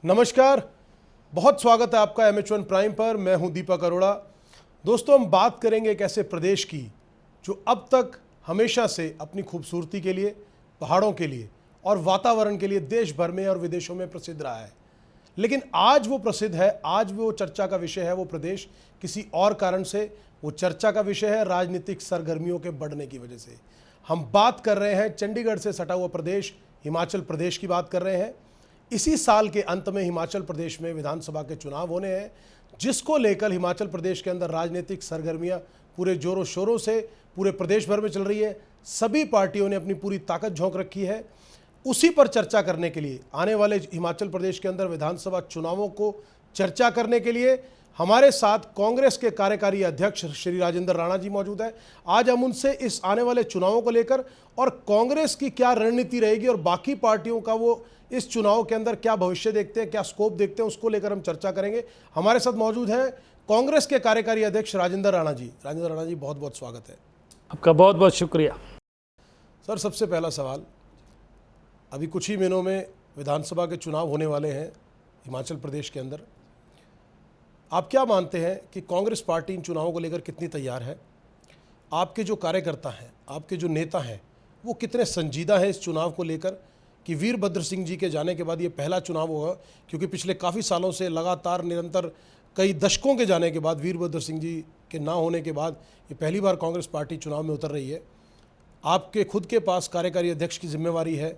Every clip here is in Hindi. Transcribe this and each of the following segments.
नमस्कार, बहुत स्वागत है आपका MH1 प्राइम पर। मैं हूं दीपक अरोड़ा। दोस्तों, हम बात करेंगे एक ऐसे प्रदेश की जो अब तक हमेशा से अपनी खूबसूरती के लिए, पहाड़ों के लिए और वातावरण के लिए देश भर में और विदेशों में प्रसिद्ध रहा है। लेकिन आज वो प्रसिद्ध है, आज वो चर्चा का विषय है वो प्रदेश किसी और कारण से। वो चर्चा का विषय है राजनीतिक सरगर्मियों के बढ़ने की वजह से। हम बात कर रहे हैं चंडीगढ़ से सटा हुआ प्रदेश हिमाचल प्रदेश की बात कर रहे हैं। इसी साल के अंत में हिमाचल प्रदेश में विधानसभा के चुनाव होने हैं, जिसको लेकर हिमाचल प्रदेश के अंदर राजनीतिक सरगर्मियां पूरे जोरों शोरों से पूरे प्रदेश भर में चल रही है। सभी पार्टियों ने अपनी पूरी ताकत झोंक रखी है। उसी पर चर्चा करने के लिए, आने वाले हिमाचल प्रदेश के अंदर विधानसभा चुनावों को चर्चा करने के लिए हमारे साथ कांग्रेस के कार्यकारी अध्यक्ष श्री राजेंद्र राणा जी मौजूद हैं। आज हम उनसे इस आने वाले चुनावों को लेकर और कांग्रेस की क्या रणनीति रहेगी और बाकी पार्टियों का वो इस चुनाव के अंदर क्या भविष्य देखते हैं, क्या स्कोप देखते हैं, उसको लेकर हम चर्चा करेंगे। हमारे साथ मौजूद हैं कांग्रेस के कार्यकारी अध्यक्ष राजेंद्र राणा जी। राजेंद्र राणा जी, बहुत बहुत स्वागत है। आपका बहुत बहुत शुक्रिया। सर, सबसे पहला सवाल, अभी कुछ ही महीनों में विधानसभा के चुनाव होने वाले हैं हिमाचल प्रदेश के अंदर। आप क्या मानते हैं कि कांग्रेस पार्टी इन चुनावों को लेकर कितनी तैयार है? आपके जो कार्यकर्ता हैं, आपके जो नेता हैं, वो कितने संजीदा हैं इस चुनाव को लेकर कि वीरभद्र सिंह जी के जाने के बाद ये पहला चुनाव होगा? क्योंकि पिछले काफ़ी सालों से लगातार निरंतर कई दशकों के जाने के बाद, वीरभद्र सिंह जी के ना होने के बाद ये पहली बार कांग्रेस पार्टी चुनाव में उतर रही है। आपके खुद के पास कार्यकारी अध्यक्ष की जिम्मेवारी है,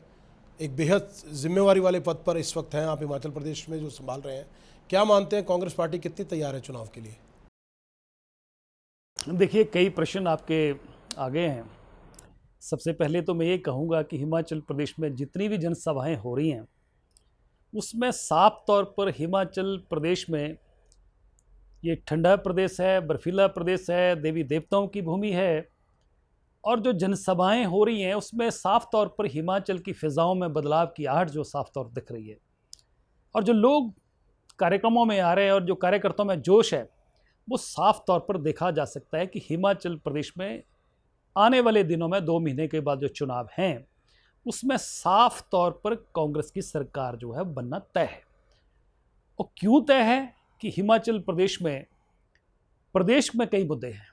एक बेहद जिम्मेवारी वाले पद पर इस वक्त हैं आप हिमाचल प्रदेश में जो संभाल रहे हैं। क्या मानते हैं कांग्रेस पार्टी कितनी तैयार है चुनाव के लिए? देखिए, कई प्रश्न आपके आगे हैं। सबसे पहले तो मैं ये कहूँगा कि हिमाचल प्रदेश में जितनी भी जनसभाएं हो रही हैं उसमें साफ तौर पर हिमाचल प्रदेश में ये ठंडा प्रदेश है, बर्फीला प्रदेश है, देवी देवताओं की भूमि है, और जो जनसभाएं हो रही हैं उसमें साफ तौर पर हिमाचल की फिजाओं में बदलाव की आहट जो साफ तौर दिख रही है। और जो लोग कार्यक्रमों में आ रहे हैं और जो कार्यकर्ताओं में जोश है, वो साफ तौर पर देखा जा सकता है कि हिमाचल प्रदेश में आने वाले दिनों में 2 महीने के बाद जो चुनाव हैं उसमें साफ तौर पर कांग्रेस की सरकार जो है बनना तय है। और क्यों तय है कि हिमाचल प्रदेश में कई मुद्दे हैं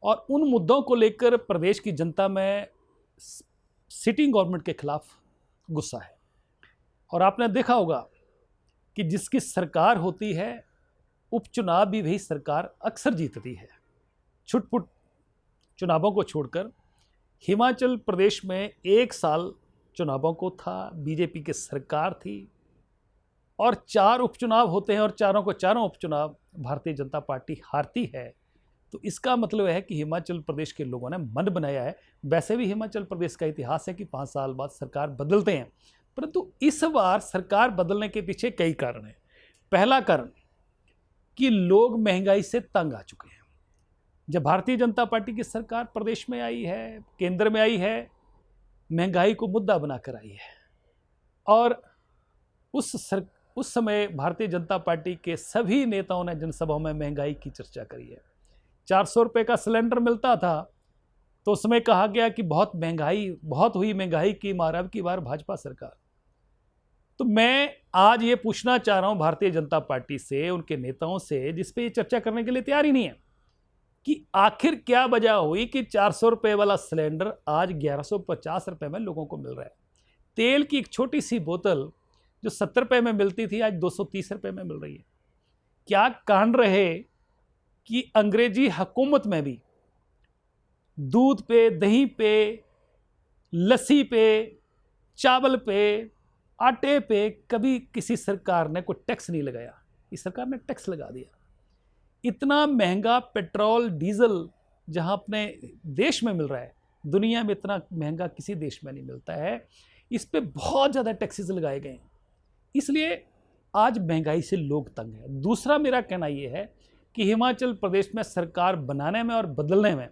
और उन मुद्दों को लेकर प्रदेश की जनता में सिटिंग गवर्नमेंट के खिलाफ गुस्सा है। और आपने देखा होगा कि जिसकी सरकार होती है उपचुनाव भी वही सरकार अक्सर जीतती है। छुटपुट चुनावों को छोड़कर हिमाचल प्रदेश में 1 साल चुनावों को था, बीजेपी की सरकार थी, और 4 उपचुनाव होते हैं और चारों उपचुनाव भारतीय जनता पार्टी हारती है। तो इसका मतलब है कि हिमाचल प्रदेश के लोगों ने मन बनाया है। वैसे भी हिमाचल प्रदेश का इतिहास है कि 5 साल बाद सरकार बदलते हैं, परंतु इस बार सरकार बदलने के पीछे कई कारण हैं। पहला कारण कि लोग महंगाई से तंग आ चुके हैं। जब भारतीय जनता पार्टी की सरकार प्रदेश में आई है, केंद्र में आई है, महंगाई को मुद्दा बनाकर आई है, और उस समय भारतीय जनता पार्टी के सभी नेताओं ने जनसभाओं में महंगाई की चर्चा करी है। 400 रुपये का सिलेंडर मिलता था तो उसमें कहा गया कि बहुत हुई महंगाई की मार, अब की बार भाजपा सरकार। तो मैं आज ये पूछना चाह रहा हूं भारतीय जनता पार्टी से, उनके नेताओं से, जिस पे ये चर्चा करने के लिए तैयार ही नहीं है, कि आखिर क्या वजह हुई कि 400 रुपये वाला सिलेंडर आज 1150 रुपये में लोगों को मिल रहा है। तेल की एक छोटी सी बोतल जो 70 रुपये में मिलती थी आज 230 रुपये में मिल रही है। क्या कारण रहे कि अंग्रेजी हुकूमत में भी दूध पे, दही पे, लस्सी पे, चावल पे, आटे पे कभी किसी सरकार ने कोई टैक्स नहीं लगाया? इस सरकार ने टैक्स लगा दिया। इतना महंगा पेट्रोल डीजल जहां अपने देश में मिल रहा है, दुनिया में इतना महंगा किसी देश में नहीं मिलता है। इस पे बहुत ज़्यादा टैक्सेस लगाए गए हैं, इसलिए आज महंगाई से लोग तंग हैं। दूसरा मेरा कहना यह है कि हिमाचल प्रदेश में सरकार बनाने में और बदलने में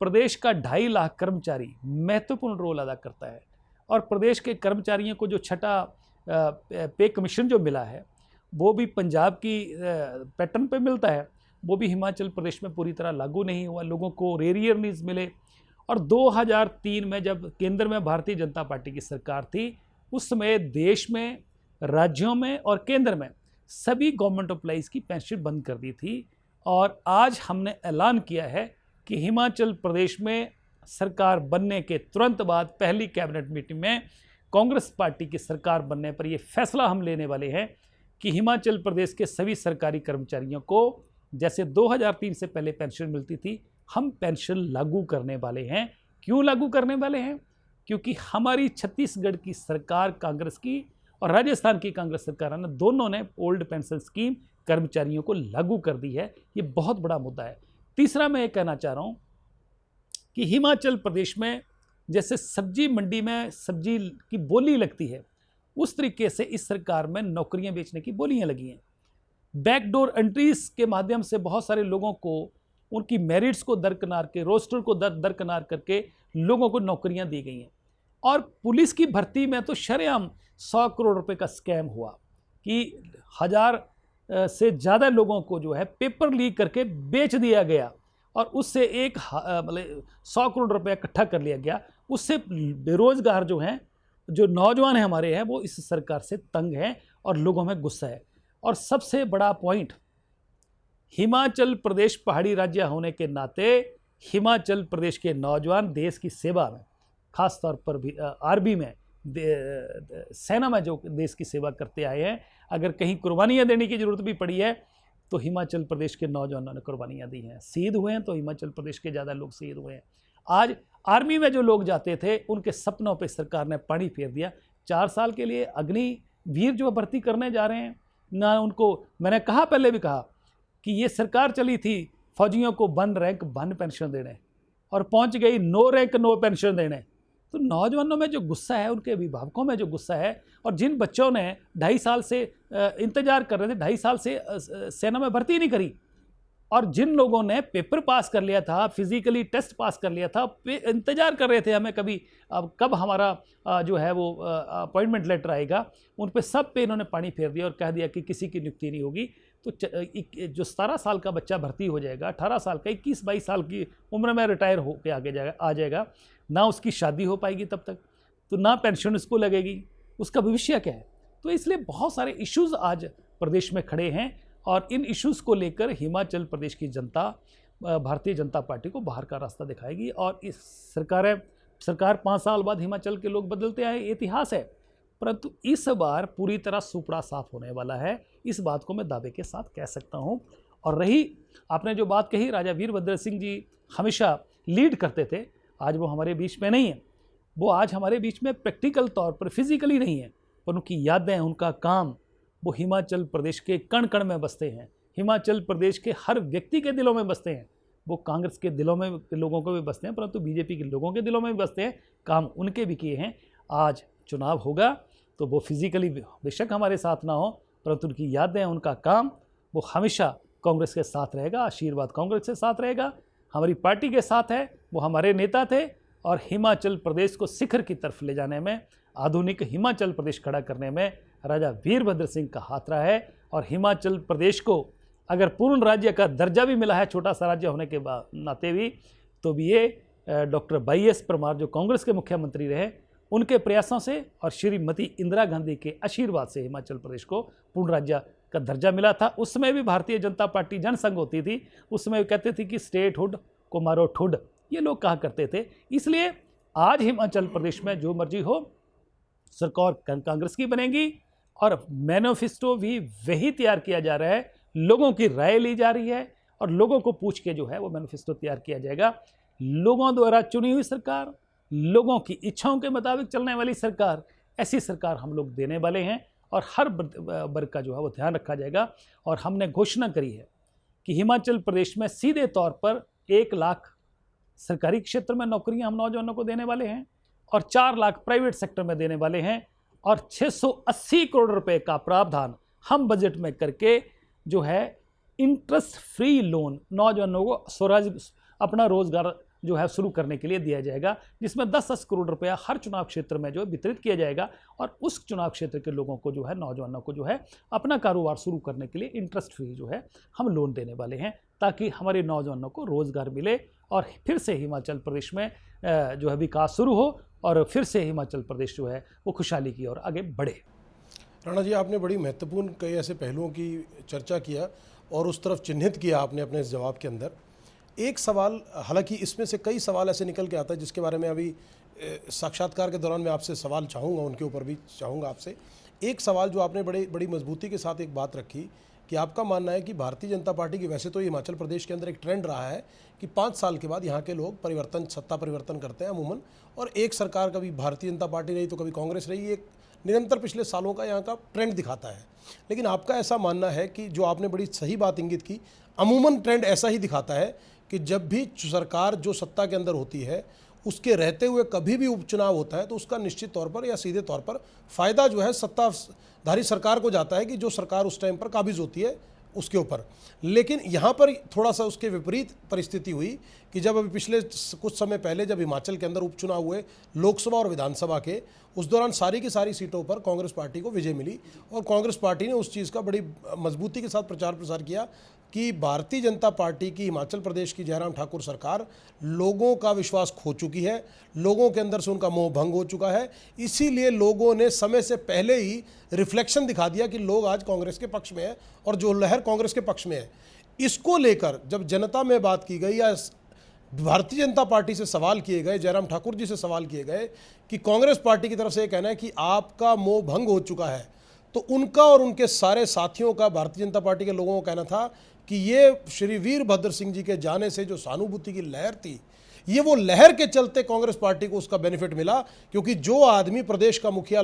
प्रदेश का 2.5 लाख कर्मचारी महत्वपूर्ण रोल अदा करता है, और प्रदेश के कर्मचारियों को जो छठा पे कमीशन जो मिला है वो भी पंजाब की पैटर्न पे मिलता है, वो भी हिमाचल प्रदेश में पूरी तरह लागू नहीं हुआ। लोगों को रेरियर्स मिले। और 2003 में जब केंद्र में भारतीय जनता पार्टी की सरकार थी, उस समय देश में राज्यों में और केंद्र में सभी गवर्नमेंट एम्प्लॉइज की पेंशन बंद कर दी थी। और आज हमने ऐलान किया है कि हिमाचल प्रदेश में सरकार बनने के तुरंत बाद पहली कैबिनेट मीटिंग में कांग्रेस पार्टी की सरकार बनने पर यह फैसला हम लेने वाले हैं कि हिमाचल प्रदेश के सभी सरकारी कर्मचारियों को जैसे 2003 से पहले पेंशन मिलती थी, हम पेंशन लागू करने वाले हैं। क्यों लागू करने वाले हैं? क्योंकि हमारी छत्तीसगढ़ की सरकार कांग्रेस की और राजस्थान की कांग्रेस सरकार ने दोनों ने ओल्ड पेंशन स्कीम कर्मचारियों को लागू कर दी है। ये बहुत बड़ा मुद्दा है। तीसरा मैं ये कहना चाह रहा हूँ कि हिमाचल प्रदेश में जैसे सब्जी मंडी में सब्जी की बोली लगती है, उस तरीके से इस सरकार में नौकरियां बेचने की बोलियां लगी हैं। बैकडोर एंट्रीज के माध्यम से बहुत सारे लोगों को उनकी मेरिट्स को दरकिनार के रोस्टर को दरकिनार करके लोगों को नौकरियां दी गई हैं। और पुलिस की भर्ती में तो शरेआम 100 करोड़ रुपए का स्कैम हुआ कि 1000 से ज़्यादा लोगों को जो है पेपर लीक करके बेच दिया गया और उससे एक मतलब 100 करोड़ रुपया इकट्ठा कर लिया गया। उससे बेरोजगार जो हैं, जो नौजवान हैं हमारे हैं, वो इस सरकार से तंग हैं और लोगों में गुस्सा है। और सबसे बड़ा पॉइंट, हिमाचल प्रदेश पहाड़ी राज्य होने के नाते हिमाचल प्रदेश के नौजवान देश की सेवा में, खास तौर पर भी आर्मी में, सेना में जो देश की सेवा करते आए हैं, अगर कहीं कुर्बानियाँ देने की ज़रूरत भी पड़ी है तो हिमाचल प्रदेश के नौजवानों ने कुर्बानियाँ दी हैं। शहीद हुए हैं तो हिमाचल प्रदेश के ज़्यादा लोग शहीद हुए हैं। आज आर्मी में जो लोग जाते थे उनके सपनों पे सरकार ने पानी फेर दिया। 4 साल के लिए अग्निवीर जो भर्ती करने जा रहे हैं ना, उनको मैंने कहा, पहले भी कहा कि ये सरकार चली थी फौजियों को 1 रैंक 1 पेंशन देने और पहुंच गई 9 रैंक 9 पेंशन देने। तो नौजवानों में जो गुस्सा है, उनके अभिभावकों में जो गुस्सा है, और जिन बच्चों ने 2.5 साल से इंतजार कर रहे थे, 2.5 साल से सेना में भर्ती नहीं करी, और जिन लोगों ने पेपर पास कर लिया था, फिजिकली टेस्ट पास कर लिया था, इंतजार कर रहे थे हमें कब हमारा जो है वो अपॉइंटमेंट लेटर आएगा, उन पे सब पे इन्होंने पानी फेर दिया और कह दिया कि किसी की नियुक्ति नहीं होगी। तो जो 17 साल का बच्चा भर्ती हो जाएगा, 18 साल का, 21-22 साल की उम्र में रिटायर होकर आ जाएगा, ना उसकी शादी हो पाएगी तब तक, तो ना पेंशन उसको लगेगी, उसका भविष्य क्या है? तो इसलिए बहुत सारे इश्यूज़ आज प्रदेश में खड़े हैं और इन इश्यूज़ को लेकर हिमाचल प्रदेश की जनता भारतीय जनता पार्टी को बाहर का रास्ता दिखाएगी। और इस सरकार 5 साल बाद हिमाचल के लोग बदलते आए, इतिहास है, परंतु इस बार पूरी तरह सुपड़ा साफ होने वाला है, इस बात को मैं दावे के साथ कह सकता हूँ। और रही आपने जो बात कही, राजा वीरभद्र सिंह जी हमेशा लीड करते थे, आज वो हमारे बीच में नहीं है। वो आज हमारे बीच में प्रैक्टिकल तौर पर फिजिकली नहीं है, पर उनकी यादें, उनका काम, वो हिमाचल प्रदेश के कण कण में बसते हैं, हिमाचल प्रदेश के हर व्यक्ति के दिलों में बसते हैं। वो कांग्रेस के दिलों में लोगों को भी बसते हैं, परंतु बीजेपी के लोगों के दिलों में भी बसते हैं, काम उनके भी किए हैं। आज चुनाव होगा तो वो फिजिकली बेशक हमारे साथ ना हो, परंतु उनकी यादें, उनका काम, वो हमेशा कांग्रेस के साथ रहेगा, आशीर्वाद कांग्रेस के साथ रहेगा, हमारी पार्टी के साथ है। वो हमारे नेता थे और हिमाचल प्रदेश को शिखर की तरफ ले जाने में, आधुनिक हिमाचल प्रदेश खड़ा करने में राजा वीरभद्र सिंह का हाथ रहा है। और हिमाचल प्रदेश को अगर पूर्ण राज्य का दर्जा भी मिला है, छोटा सा राज्य होने के नाते भी, तो भी ये डॉक्टर YS परमार जो कांग्रेस के मुख्यमंत्री रहे, उनके प्रयासों से और श्रीमती इंदिरा गांधी के आशीर्वाद से हिमाचल प्रदेश को पूर्ण राज्य का दर्जा मिला था। उस समय भी भारतीय जनता पार्टी जनसंघ होती थी, उस समय कहते थे कि स्टेट हुड को मारो ठुड, ये लोग कहा करते थे। इसलिए आज हिमाचल प्रदेश में जो मर्जी हो, सरकार कांग्रेस की बनेगी और मैनिफेस्टो भी वही तैयार किया जा रहा है, लोगों की राय ली जा रही है और लोगों को पूछ के जो है वो मैनिफेस्टो तैयार किया जाएगा। लोगों द्वारा चुनी हुई सरकार, लोगों की इच्छाओं के मुताबिक चलने वाली सरकार, ऐसी सरकार हम लोग देने वाले हैं और हर वर्ग का जो है वो ध्यान रखा जाएगा। और हमने घोषणा करी है कि हिमाचल प्रदेश में सीधे तौर पर 1 लाख सरकारी क्षेत्र में नौकरियां हम नौजवानों को देने वाले हैं और 4 लाख प्राइवेट सेक्टर में देने वाले हैं और 680 करोड़ रुपए का प्रावधान हम बजट में करके जो है इंटरेस्ट फ्री लोन नौजवानों को अपना रोजगार जो है शुरू करने के लिए दिया जाएगा, जिसमें 10-10 करोड़ रुपया हर चुनाव क्षेत्र में जो है वितरित किया जाएगा और उस चुनाव क्षेत्र के लोगों को जो है, नौजवानों को जो है अपना कारोबार शुरू करने के लिए इंटरेस्ट फ्री जो है हम लोन देने वाले हैं, ताकि हमारे नौजवानों को रोजगार मिले और फिर से हिमाचल प्रदेश में जो है विकास शुरू हो और फिर से हिमाचल प्रदेश जो है वो खुशहाली की ओर आगे बढ़े। राणा जी, आपने बड़ी महत्वपूर्ण कई ऐसे पहलुओं की चर्चा किया और उस तरफ चिन्हित किया आपने अपने इस जवाब के अंदर। एक सवाल, हालांकि इसमें से कई सवाल ऐसे निकल के आता है जिसके बारे में अभी साक्षात्कार के दौरान मैं आपसे सवाल चाहूँगा, उनके ऊपर भी चाहूँगा आपसे। एक सवाल जो आपने बड़ी मजबूती के साथ एक बात रखी कि आपका मानना है कि भारतीय जनता पार्टी की, वैसे तो हिमाचल प्रदेश के अंदर एक ट्रेंड रहा है कि 5 साल के बाद यहाँ के लोग सत्ता परिवर्तन करते हैं अमूमन, और एक सरकार कभी भारतीय जनता पार्टी रही तो कभी कांग्रेस रही, एक निरंतर पिछले सालों का यहाँ का ट्रेंड दिखाता है। लेकिन आपका ऐसा मानना है कि जो आपने बड़ी सही बात इंगित की, अमूमन ट्रेंड ऐसा ही दिखाता है कि जब भी सरकार जो सत्ता के अंदर होती है उसके रहते हुए कभी भी उपचुनाव होता है तो उसका निश्चित तौर पर या सीधे तौर पर फ़ायदा जो है सत्ताधारी सरकार को जाता है कि जो सरकार उस टाइम पर काबिज होती है उसके ऊपर। लेकिन यहाँ पर थोड़ा सा उसके विपरीत परिस्थिति हुई कि जब अभी पिछले कुछ समय पहले जब हिमाचल के अंदर उपचुनाव हुए लोकसभा और विधानसभा के, उस दौरान सारी की सारी सीटों पर कांग्रेस पार्टी को विजय मिली और कांग्रेस पार्टी ने उस चीज़ का बड़ी मजबूती के साथ प्रचार प्रसार किया कि भारतीय जनता पार्टी की हिमाचल प्रदेश की जयराम ठाकुर सरकार लोगों का विश्वास खो चुकी है, लोगों के अंदर से उनका मोह भंग हो चुका है। इसीलिए लोगों ने समय से पहले ही रिफ्लेक्शन दिखा दिया कि लोग आज कांग्रेस के पक्ष में है और जो लहर कांग्रेस के पक्ष में है। इसको लेकर जब जनता में बात की गई या भारतीय जनता पार्टी से सवाल किए गए, जयराम ठाकुर जी से सवाल किए गए कि कांग्रेस पार्टी की तरफ से ये कहना है कि आपका मोह भंग हो चुका है, तो उनका और उनके सारे साथियों का, भारतीय जनता पार्टी के लोगों का कहना था कि ये श्री वीरभद्र सिंह जी के जाने से जो सहानुभूति की लहर थी, ये वो लहर के चलते कांग्रेस पार्टी को उसका बेनिफिट मिला। क्योंकि जो आदमी प्रदेश का मुखिया,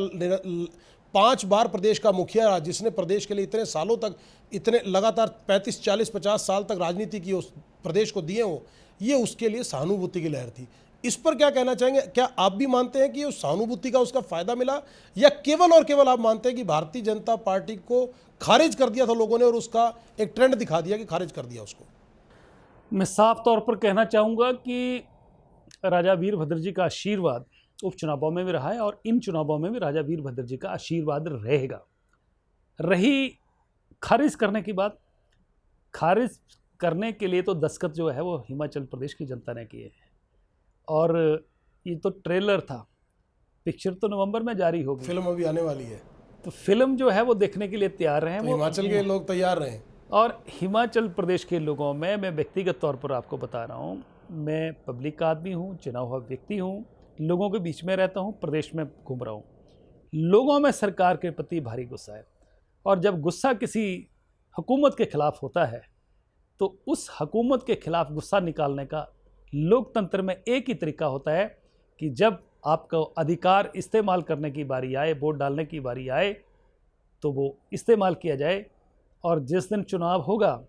5 बार प्रदेश का मुखिया रहा, जिसने प्रदेश के लिए इतने सालों तक, इतने लगातार 35, 40, 50 साल तक राजनीति की, उस प्रदेश को दिए हो, ये उसके लिए सहानुभूति की लहर थी। इस पर क्या कहना चाहेंगे? क्या आप भी मानते हैं कि उस सहानुभूति का उसका फायदा मिला, या केवल और केवल आप मानते हैं कि भारतीय जनता पार्टी को खारिज कर दिया था लोगों ने और उसका एक ट्रेंड दिखा दिया कि खारिज कर दिया उसको? मैं साफ तौर पर कहना चाहूँगा कि राजा वीरभद्र जी का आशीर्वाद उपचुनावों में भी रहा है और इन चुनावों में भी राजा वीरभद्र जी का आशीर्वाद रहेगा। रही खारिज करने की बात, खारिज करने के लिए तो दस्तखत जो है वो हिमाचल प्रदेश की जनता ने किए हैं, और ये तो ट्रेलर था, पिक्चर तो नवंबर में जारी होगी, फिल्म अभी आने वाली है, तो फिल्म जो है वो देखने के लिए तैयार रहे। तो हिमाचल के लोग तैयार रहे। और हिमाचल प्रदेश के लोगों में, मैं व्यक्तिगत तौर पर आपको बता रहा हूँ, मैं पब्लिक आदमी हूँ, चुना हुआ व्यक्ति हूँ, लोगों के बीच में रहता हूँ, प्रदेश में घूम रहा हूँ, लोगों में सरकार के प्रति भारी गुस्सा है। और जब गुस्सा किसी हुकूमत के खिलाफ होता है तो उस हुकूमत के खिलाफ गुस्सा निकालने का लोकतंत्र में एक ही तरीका होता है कि जब आपका अधिकार इस्तेमाल करने की बारी आए, वोट डालने की बारी आए, तो वो इस्तेमाल किया जाए। और जिस दिन चुनाव होगा,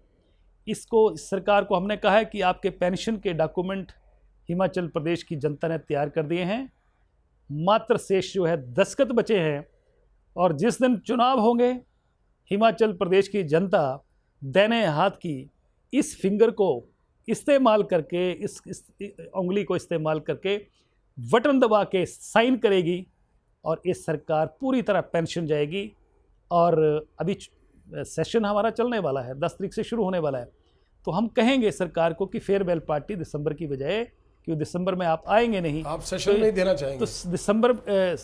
इसको, इस सरकार को हमने कहा है कि आपके पेंशन के डॉक्यूमेंट हिमाचल प्रदेश की जनता ने तैयार कर दिए हैं, मात्र शेष जो है दस्तखत बचे हैं। और जिस दिन चुनाव होंगे, हिमाचल प्रदेश की जनता दाहिने हाथ की इस फिंगर को इस्तेमाल करके, इस उंगली को इस्तेमाल करके बटन दबा के साइन करेगी और ये सरकार पूरी तरह पेंशन जाएगी। और अभी सेशन हमारा चलने वाला है, 10 तारीख से शुरू होने वाला है, तो हम कहेंगे सरकार को कि फेयरवेल पार्टी दिसंबर की बजाय, क्योंकि दिसंबर में आप आएंगे नहीं, आप सेशन तो, नहीं देना चाहेंगे, तो दिसंबर,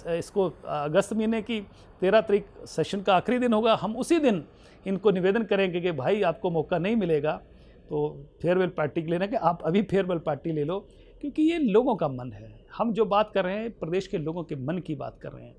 इसको अगस्त महीने की 13 तारीख सेशन का आखिरी दिन होगा, हम उसी दिन इनको निवेदन करेंगे कि भाई आपको मौका नहीं मिलेगा तो फेयरवेल पार्टी के लेने के, आप अभी फेयरवेल पार्टी ले लो, क्योंकि ये लोगों का मन है। हम जो बात कर रहे हैं प्रदेश के लोगों के मन की बात कर रहे हैं,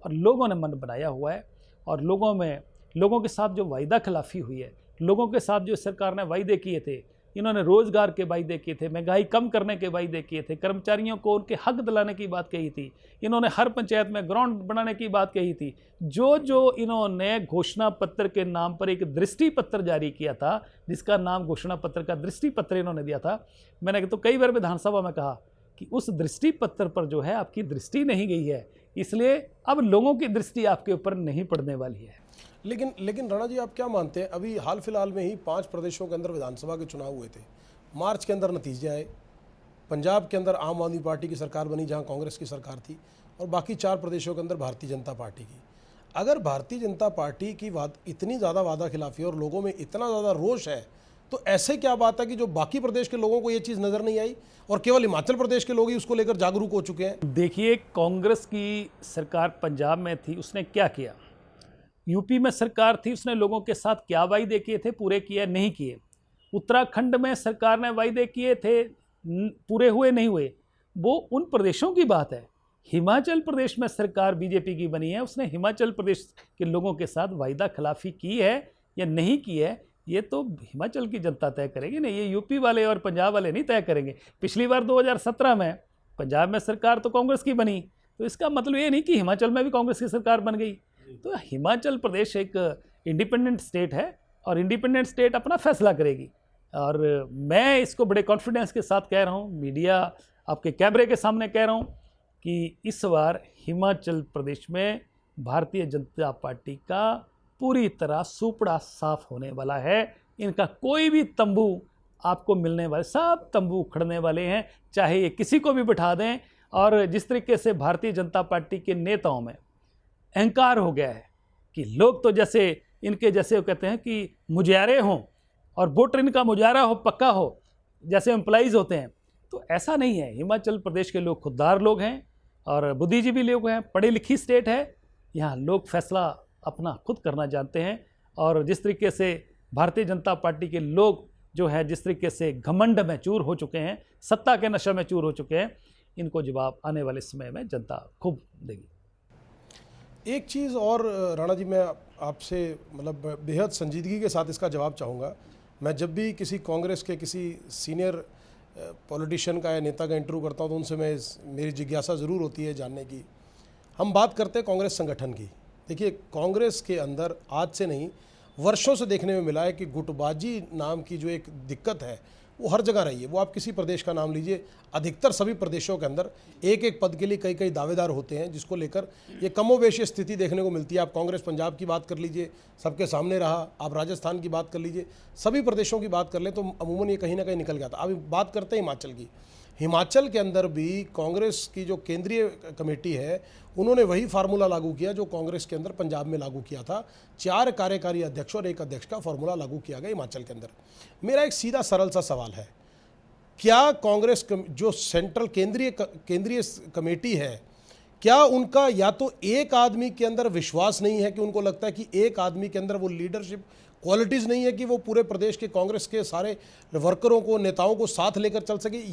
और लोगों ने मन बनाया हुआ है। और लोगों के साथ जो वायदा खिलाफी हुई है, लोगों के साथ जो सरकार ने वायदे किए थे, इन्होंने रोज़गार के वायदे किए थे, महंगाई कम करने के वायदे किए थे, कर्मचारियों को उनके हक दिलाने की बात कही थी, इन्होंने हर पंचायत में ग्राउंड बनाने की बात कही थी, जो इन्होंने घोषणा पत्र के नाम पर एक दृष्टि पत्र जारी किया था, जिसका नाम घोषणा पत्र का दृष्टि पत्र इन्होंने दिया था। मैंने तो कई बार विधानसभा में कहा कि उस दृष्टि पत्र पर जो है आपकी दृष्टि नहीं गई है, इसलिए अब लोगों की दृष्टि आपके ऊपर नहीं पड़ने वाली है। लेकिन राणा जी, आप क्या मानते हैं, अभी हाल फिलहाल में ही 5 प्रदेशों के अंदर विधानसभा के चुनाव हुए थे, मार्च के अंदर नतीजे आए, पंजाब के अंदर आम आदमी पार्टी की सरकार बनी जहां कांग्रेस की सरकार थी, और बाकी 4 प्रदेशों के अंदर भारतीय जनता पार्टी की। अगर भारतीय जनता पार्टी की इतनी ज़्यादा वादा खिलाफी और लोगों में इतना ज़्यादा रोष है, तो ऐसे क्या बात है कि जो बाकी प्रदेश के लोगों को ये चीज़ नज़र नहीं आई और केवल हिमाचल प्रदेश के लोग ही उसको लेकर जागरूक हो चुके हैं? देखिए, कांग्रेस की सरकार पंजाब में थी, उसने क्या किया, यूपी में सरकार थी, उसने लोगों के साथ क्या वायदे किए थे, पूरे किए नहीं किए। उत्तराखंड में सरकार ने वायदे किए थे, पूरे हुए नहीं हुए, वो उन प्रदेशों की बात है। हिमाचल प्रदेश में सरकार बीजेपी की बनी है, उसने हिमाचल प्रदेश के लोगों के साथ वायदा खिलाफी की है या नहीं की है, ये तो हिमाचल की जनता तय करेगी ना, ये यूपी वाले और पंजाब वाले नहीं तय करेंगे। पिछली बार 2017 में पंजाब में सरकार तो कांग्रेस की बनी, तो इसका मतलब ये नहीं कि हिमाचल में भी कांग्रेस की सरकार बन गई। तो हिमाचल प्रदेश एक इंडिपेंडेंट स्टेट है और इंडिपेंडेंट स्टेट अपना फैसला करेगी। और मैं इसको बड़े कॉन्फिडेंस के साथ कह रहा हूँ, मीडिया आपके कैमरे के सामने कह रहा हूँ कि इस बार हिमाचल प्रदेश में भारतीय जनता पार्टी का पूरी तरह सुपड़ा साफ होने वाला है। इनका कोई भी तंबू आपको मिलने वाले, सब तंबू उखड़ने वाले हैं, चाहे ये किसी को भी बिठा दें। और जिस तरीके से भारतीय जनता पार्टी के नेताओं में अहंकार हो गया है कि लोग तो जैसे इनके जैसे वो कहते हैं कि मुजारे हों और वोटर इनका मुजारा हो, पक्का हो, जैसे एम्प्लॉइज़ होते हैं, तो ऐसा नहीं है। हिमाचल प्रदेश के लोग खुददार लोग हैं और बुद्धिजीवी लोग हैं, पढ़ी लिखी स्टेट है, यहाँ लोग फैसला अपना खुद करना जानते हैं। और जिस तरीके से भारतीय जनता पार्टी के लोग जो है जिस तरीके से घमंड में चूर हो चुके हैं, सत्ता के नशे में चूर हो चुके हैं, इनको जवाब आने वाले समय में जनता खूब देगी। एक चीज़ और राणा जी, मैं आपसे मतलब बेहद संजीदगी के साथ इसका जवाब चाहूँगा। मैं जब भी किसी कांग्रेस के किसी सीनियर पॉलिटिशियन का या नेता का इंटरव्यू करता हूँ तो उनसे मेरी जिज्ञासा ज़रूर होती है जानने की। हम बात करते हैं कांग्रेस संगठन की। देखिए, कांग्रेस के अंदर आज से नहीं, वर्षों से देखने में मिला है कि गुटबाजी नाम की जो एक दिक्कत है वो हर जगह रही है। वो आप किसी प्रदेश का नाम लीजिए, अधिकतर सभी प्रदेशों के अंदर एक एक पद के लिए कई कई दावेदार होते हैं, जिसको लेकर ये कमोबेश स्थिति देखने को मिलती है। आप कांग्रेस पंजाब की बात कर लीजिए, सबके सामने रहा। आप राजस्थान की बात कर लीजिए, सभी प्रदेशों की बात कर लें तो अमूमन ये कहीं ना कहीं निकल गया था। अब बात करते हैं हिमाचल की। हिमाचल के अंदर भी कांग्रेस की जो केंद्रीय कमेटी है, उन्होंने वही फार्मूला लागू किया जो कांग्रेस के अंदर पंजाब में लागू किया था। 4 कार्यकारी अध्यक्ष और 1 अध्यक्ष का फार्मूला लागू किया गया हिमाचल के अंदर। मेरा एक सीधा सरल सा सवाल है, क्या कांग्रेस जो सेंट्रल केंद्रीय कमेटी है, क्या उनका या तो एक आदमी के अंदर विश्वास नहीं है कि उनको लगता है कि एक आदमी के अंदर वो लीडरशिप क्वालिटीज़ नहीं है कि वो पूरे प्रदेश के कांग्रेस के सारे वर्करों को, नेताओं को साथ लेकर चल सके,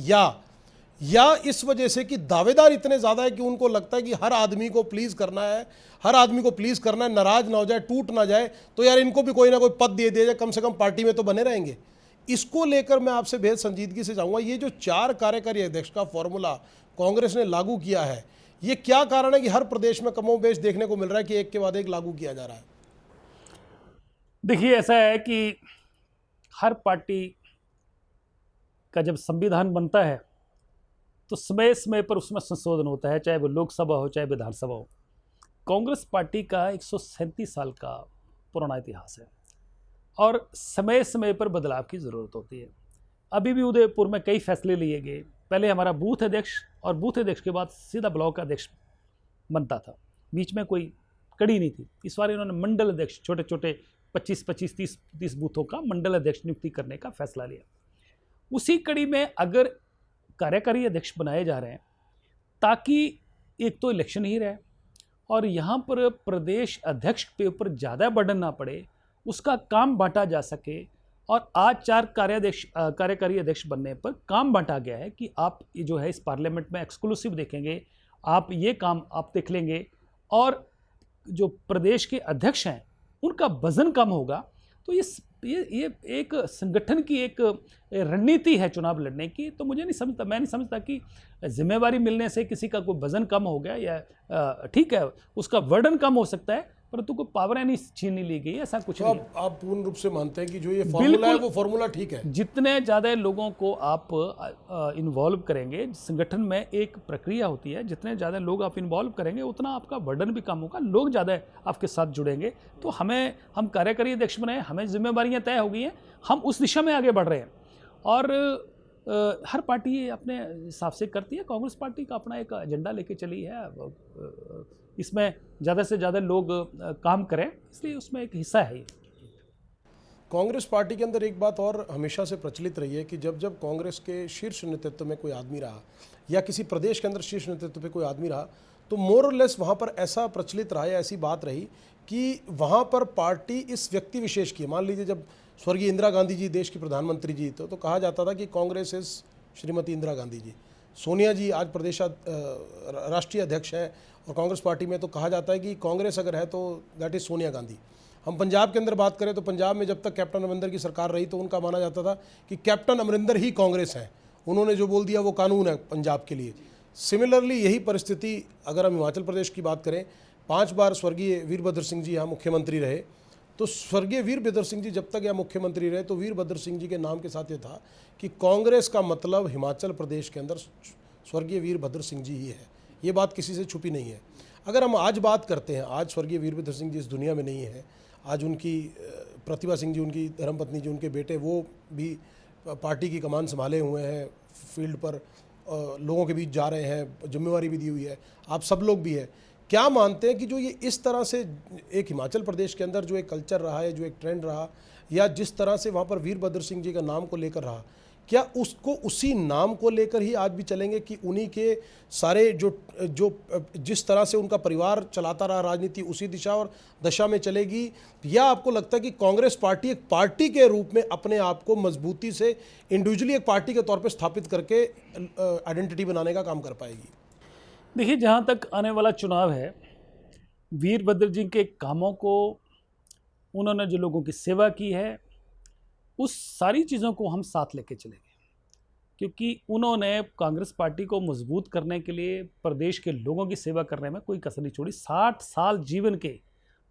या इस वजह से कि दावेदार इतने ज़्यादा है कि उनको लगता है कि हर आदमी को प्लीज़ करना है, हर आदमी को प्लीज़ करना है, नाराज ना हो जाए, टूट ना जाए, तो यार इनको भी कोई ना कोई पद दे दिया जाए, कम से कम पार्टी में तो बने रहेंगे। इसको लेकर मैं आपसे बेहद संजीदगी से चाहूँगा, ये जो 4 कार्यकारी अध्यक्ष का फॉर्मूला कांग्रेस ने लागू किया है, ये क्या कारण है कि हर प्रदेश में कमोबेश देखने को मिल रहा है कि एक के बाद एक लागू किया जा रहा है? देखिए, ऐसा है कि हर पार्टी का जब संविधान बनता है तो समय समय पर उसमें संशोधन होता है, चाहे वो लोकसभा हो चाहे विधानसभा हो। कांग्रेस पार्टी का 137 साल का पुराना इतिहास है और समय समय पर बदलाव की ज़रूरत होती है। अभी भी उदयपुर में कई फैसले लिए गए। पहले हमारा बूथ अध्यक्ष और बूथ अध्यक्ष के बाद सीधा ब्लॉक अध्यक्ष बनता था, बीच में कोई कड़ी नहीं थी। इस बार इन्होंने मंडल अध्यक्ष, छोटे छोटे 25-25, 30 बूथों का मंडल अध्यक्ष नियुक्ति करने का फैसला लिया। उसी कड़ी में अगर कार्यकारी अध्यक्ष बनाए जा रहे हैं ताकि एक तो इलेक्शन ही रहे और यहाँ पर प्रदेश अध्यक्ष के ऊपर ज़्यादा बर्डन ना पड़े, उसका काम बांटा जा सके। और आज 4 कार्यकारी अध्यक्ष बनने पर काम बांटा गया है कि आप ये जो है इस पार्लियामेंट में एक्सक्लूसिव देखेंगे, आप ये काम आप देख लेंगे और जो प्रदेश के अध्यक्ष हैं उनका वजन कम होगा। तो ये एक संगठन की एक रणनीति है चुनाव लड़ने की। तो मैं नहीं समझता कि जिम्मेवारी मिलने से किसी का कोई वजन कम हो गया या ठीक है उसका वर्डन कम हो सकता है, परंतु कोई पावर नहीं छीन ली गई, ऐसा कुछ नहीं। आप पूर्ण रूप से मानते हैं कि जो ये फॉर्मूला है वो फॉर्मूला ठीक है? जितने ज़्यादा लोगों को आप इन्वॉल्व करेंगे, संगठन में एक प्रक्रिया होती है, जितने ज़्यादा लोग आप इन्वॉल्व करेंगे उतना आपका बर्डन भी कम होगा, लोग ज़्यादा आपके साथ जुड़ेंगे। तो हम कार्यकारी अध्यक्ष बने, हमें जिम्मेवारियाँ तय हो गई हैं, हम उस दिशा में आगे बढ़ रहे हैं। और हर पार्टी अपने हिसाब से करती है। कांग्रेस पार्टी का अपना एक एजेंडा लेके चली है, इसमें ज़्यादा से ज़्यादा लोग काम करें, इसलिए उसमें एक हिस्सा है। कांग्रेस पार्टी के अंदर एक बात और हमेशा से प्रचलित रही है कि जब जब कांग्रेस के शीर्ष नेतृत्व में कोई आदमी रहा या किसी प्रदेश के अंदर शीर्ष नेतृत्व पे कोई आदमी रहा, तो मोर और लेस वहाँ पर ऐसा प्रचलित रहा या ऐसी बात रही कि वहाँ पर पार्टी इस व्यक्ति विशेष की, मान लीजिए जब स्वर्गीय इंदिरा गांधी जी देश की प्रधानमंत्री जी तो कहा जाता था कि कांग्रेस इज श्रीमती इंदिरा गांधी जी। सोनिया जी आज राष्ट्रीय अध्यक्ष हैं और कांग्रेस पार्टी में, तो कहा जाता है कि कांग्रेस अगर है तो दैट इज़ सोनिया गांधी। हम पंजाब के अंदर बात करें तो पंजाब में जब तक कैप्टन अमरिंदर की सरकार रही तो उनका माना जाता था कि कैप्टन अमरिंदर ही कांग्रेस हैं, उन्होंने जो बोल दिया वो कानून है पंजाब के लिए। सिमिलरली यही परिस्थिति अगर हम हिमाचल प्रदेश की बात करें, 5 बार स्वर्गीय वीरभद्र सिंह जी यहाँ मुख्यमंत्री रहे, तो स्वर्गीय वीरभद्र सिंह जी जब तक यहाँ मुख्यमंत्री रहे तो वीरभद्र सिंह जी के नाम के साथ ये था कि कांग्रेस का मतलब हिमाचल प्रदेश के अंदर स्वर्गीय वीरभद्र सिंह जी ही है। ये बात किसी से छुपी नहीं है। अगर हम आज बात करते हैं, आज स्वर्गीय वीरभद्र सिंह जी इस दुनिया में नहीं है, आज उनकी प्रतिभा सिंह जी, उनकी धर्मपत्नी जी, उनके बेटे, वो भी पार्टी की कमान संभाले हुए हैं, फील्ड पर लोगों के बीच जा रहे हैं, जिम्मेवारी भी दी हुई है, आप सब लोग भी है। क्या मानते हैं कि जो ये इस तरह से एक हिमाचल प्रदेश के अंदर जो एक कल्चर रहा है, जो एक ट्रेंड रहा, या जिस तरह से वहाँ पर वीरभद्र सिंह जी का नाम को लेकर रहा, क्या उसको उसी नाम को लेकर ही आज भी चलेंगे कि उन्हीं के सारे जो जिस तरह से उनका परिवार चलाता रहा राजनीति उसी दिशा और दशा में चलेगी, या आपको लगता है कि कांग्रेस पार्टी एक पार्टी के रूप में अपने आप को मजबूती से इंडिविजुअली एक पार्टी के तौर पर स्थापित करके आइडेंटिटी बनाने का काम कर पाएगी? देखिए, जहाँ तक आने वाला चुनाव है, वीरभद्र जी के कामों को, उन्होंने जो लोगों की सेवा की है, उस सारी चीज़ों को हम साथ लेके चलेंगे, क्योंकि उन्होंने कांग्रेस पार्टी को मजबूत करने के लिए प्रदेश के लोगों की सेवा करने में कोई कसर नहीं छोड़ी। 60 साल जीवन के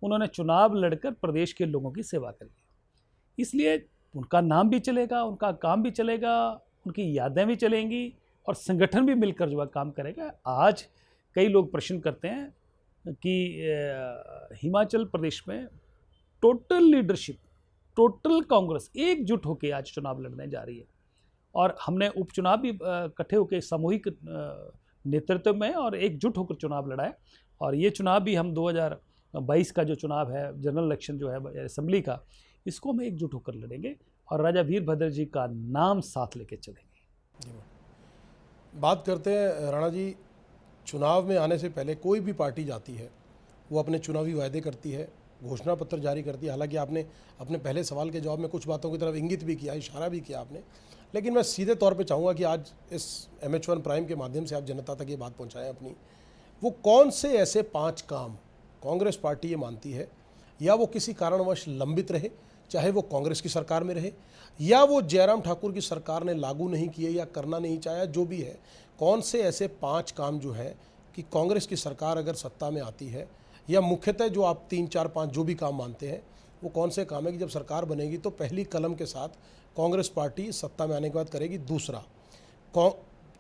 उन्होंने चुनाव लड़कर प्रदेश के लोगों की सेवा करी, इसलिए उनका नाम भी चलेगा, उनका काम भी चलेगा, उनकी यादें भी चलेंगी और संगठन भी मिलकर जो है काम करेगा। आज कई लोग प्रश्न करते हैं कि हिमाचल प्रदेश में टोटल लीडरशिप, टोटल कांग्रेस एकजुट होकर आज चुनाव लड़ने जा रही है, और हमने उपचुनाव भी इकट्ठे होकर सामूहिक नेतृत्व में और एकजुट होकर चुनाव लड़ा है। और ये चुनाव भी हम 2022 का जो चुनाव है, जनरल इलेक्शन जो है असेंबली का, इसको हम एकजुट होकर लड़ेंगे और राजा वीरभद्र जी का नाम साथ लेके चलेंगे। बात करते हैं राणा जी, चुनाव में आने से पहले कोई भी पार्टी जाती है, वो अपने चुनावी वायदे करती है, घोषणा पत्र जारी करती है। हालांकि आपने अपने पहले सवाल के जवाब में कुछ बातों की तरफ इंगित भी किया, इशारा भी किया आपने, लेकिन मैं सीधे तौर पे चाहूँगा कि आज इस MH1 प्राइम के माध्यम से आप जनता तक ये बात पहुँचाएँ अपनी। वो कौन से ऐसे 5 काम कांग्रेस पार्टी ये मानती है, या वो किसी कारणवश लंबित रहे, चाहे वो कांग्रेस की सरकार में रहे या वो जयराम ठाकुर की सरकार ने लागू नहीं किए या करना नहीं चाहा, जो भी है, कौन से ऐसे 5 काम जो है कि कांग्रेस की सरकार अगर सत्ता में आती है, या मुख्यतः जो आप 3, 4, 5 जो भी काम मानते हैं, वो कौन से काम है कि जब सरकार बनेगी तो पहली कलम के साथ कांग्रेस पार्टी सत्ता में आने के बाद करेगी? दूसरा,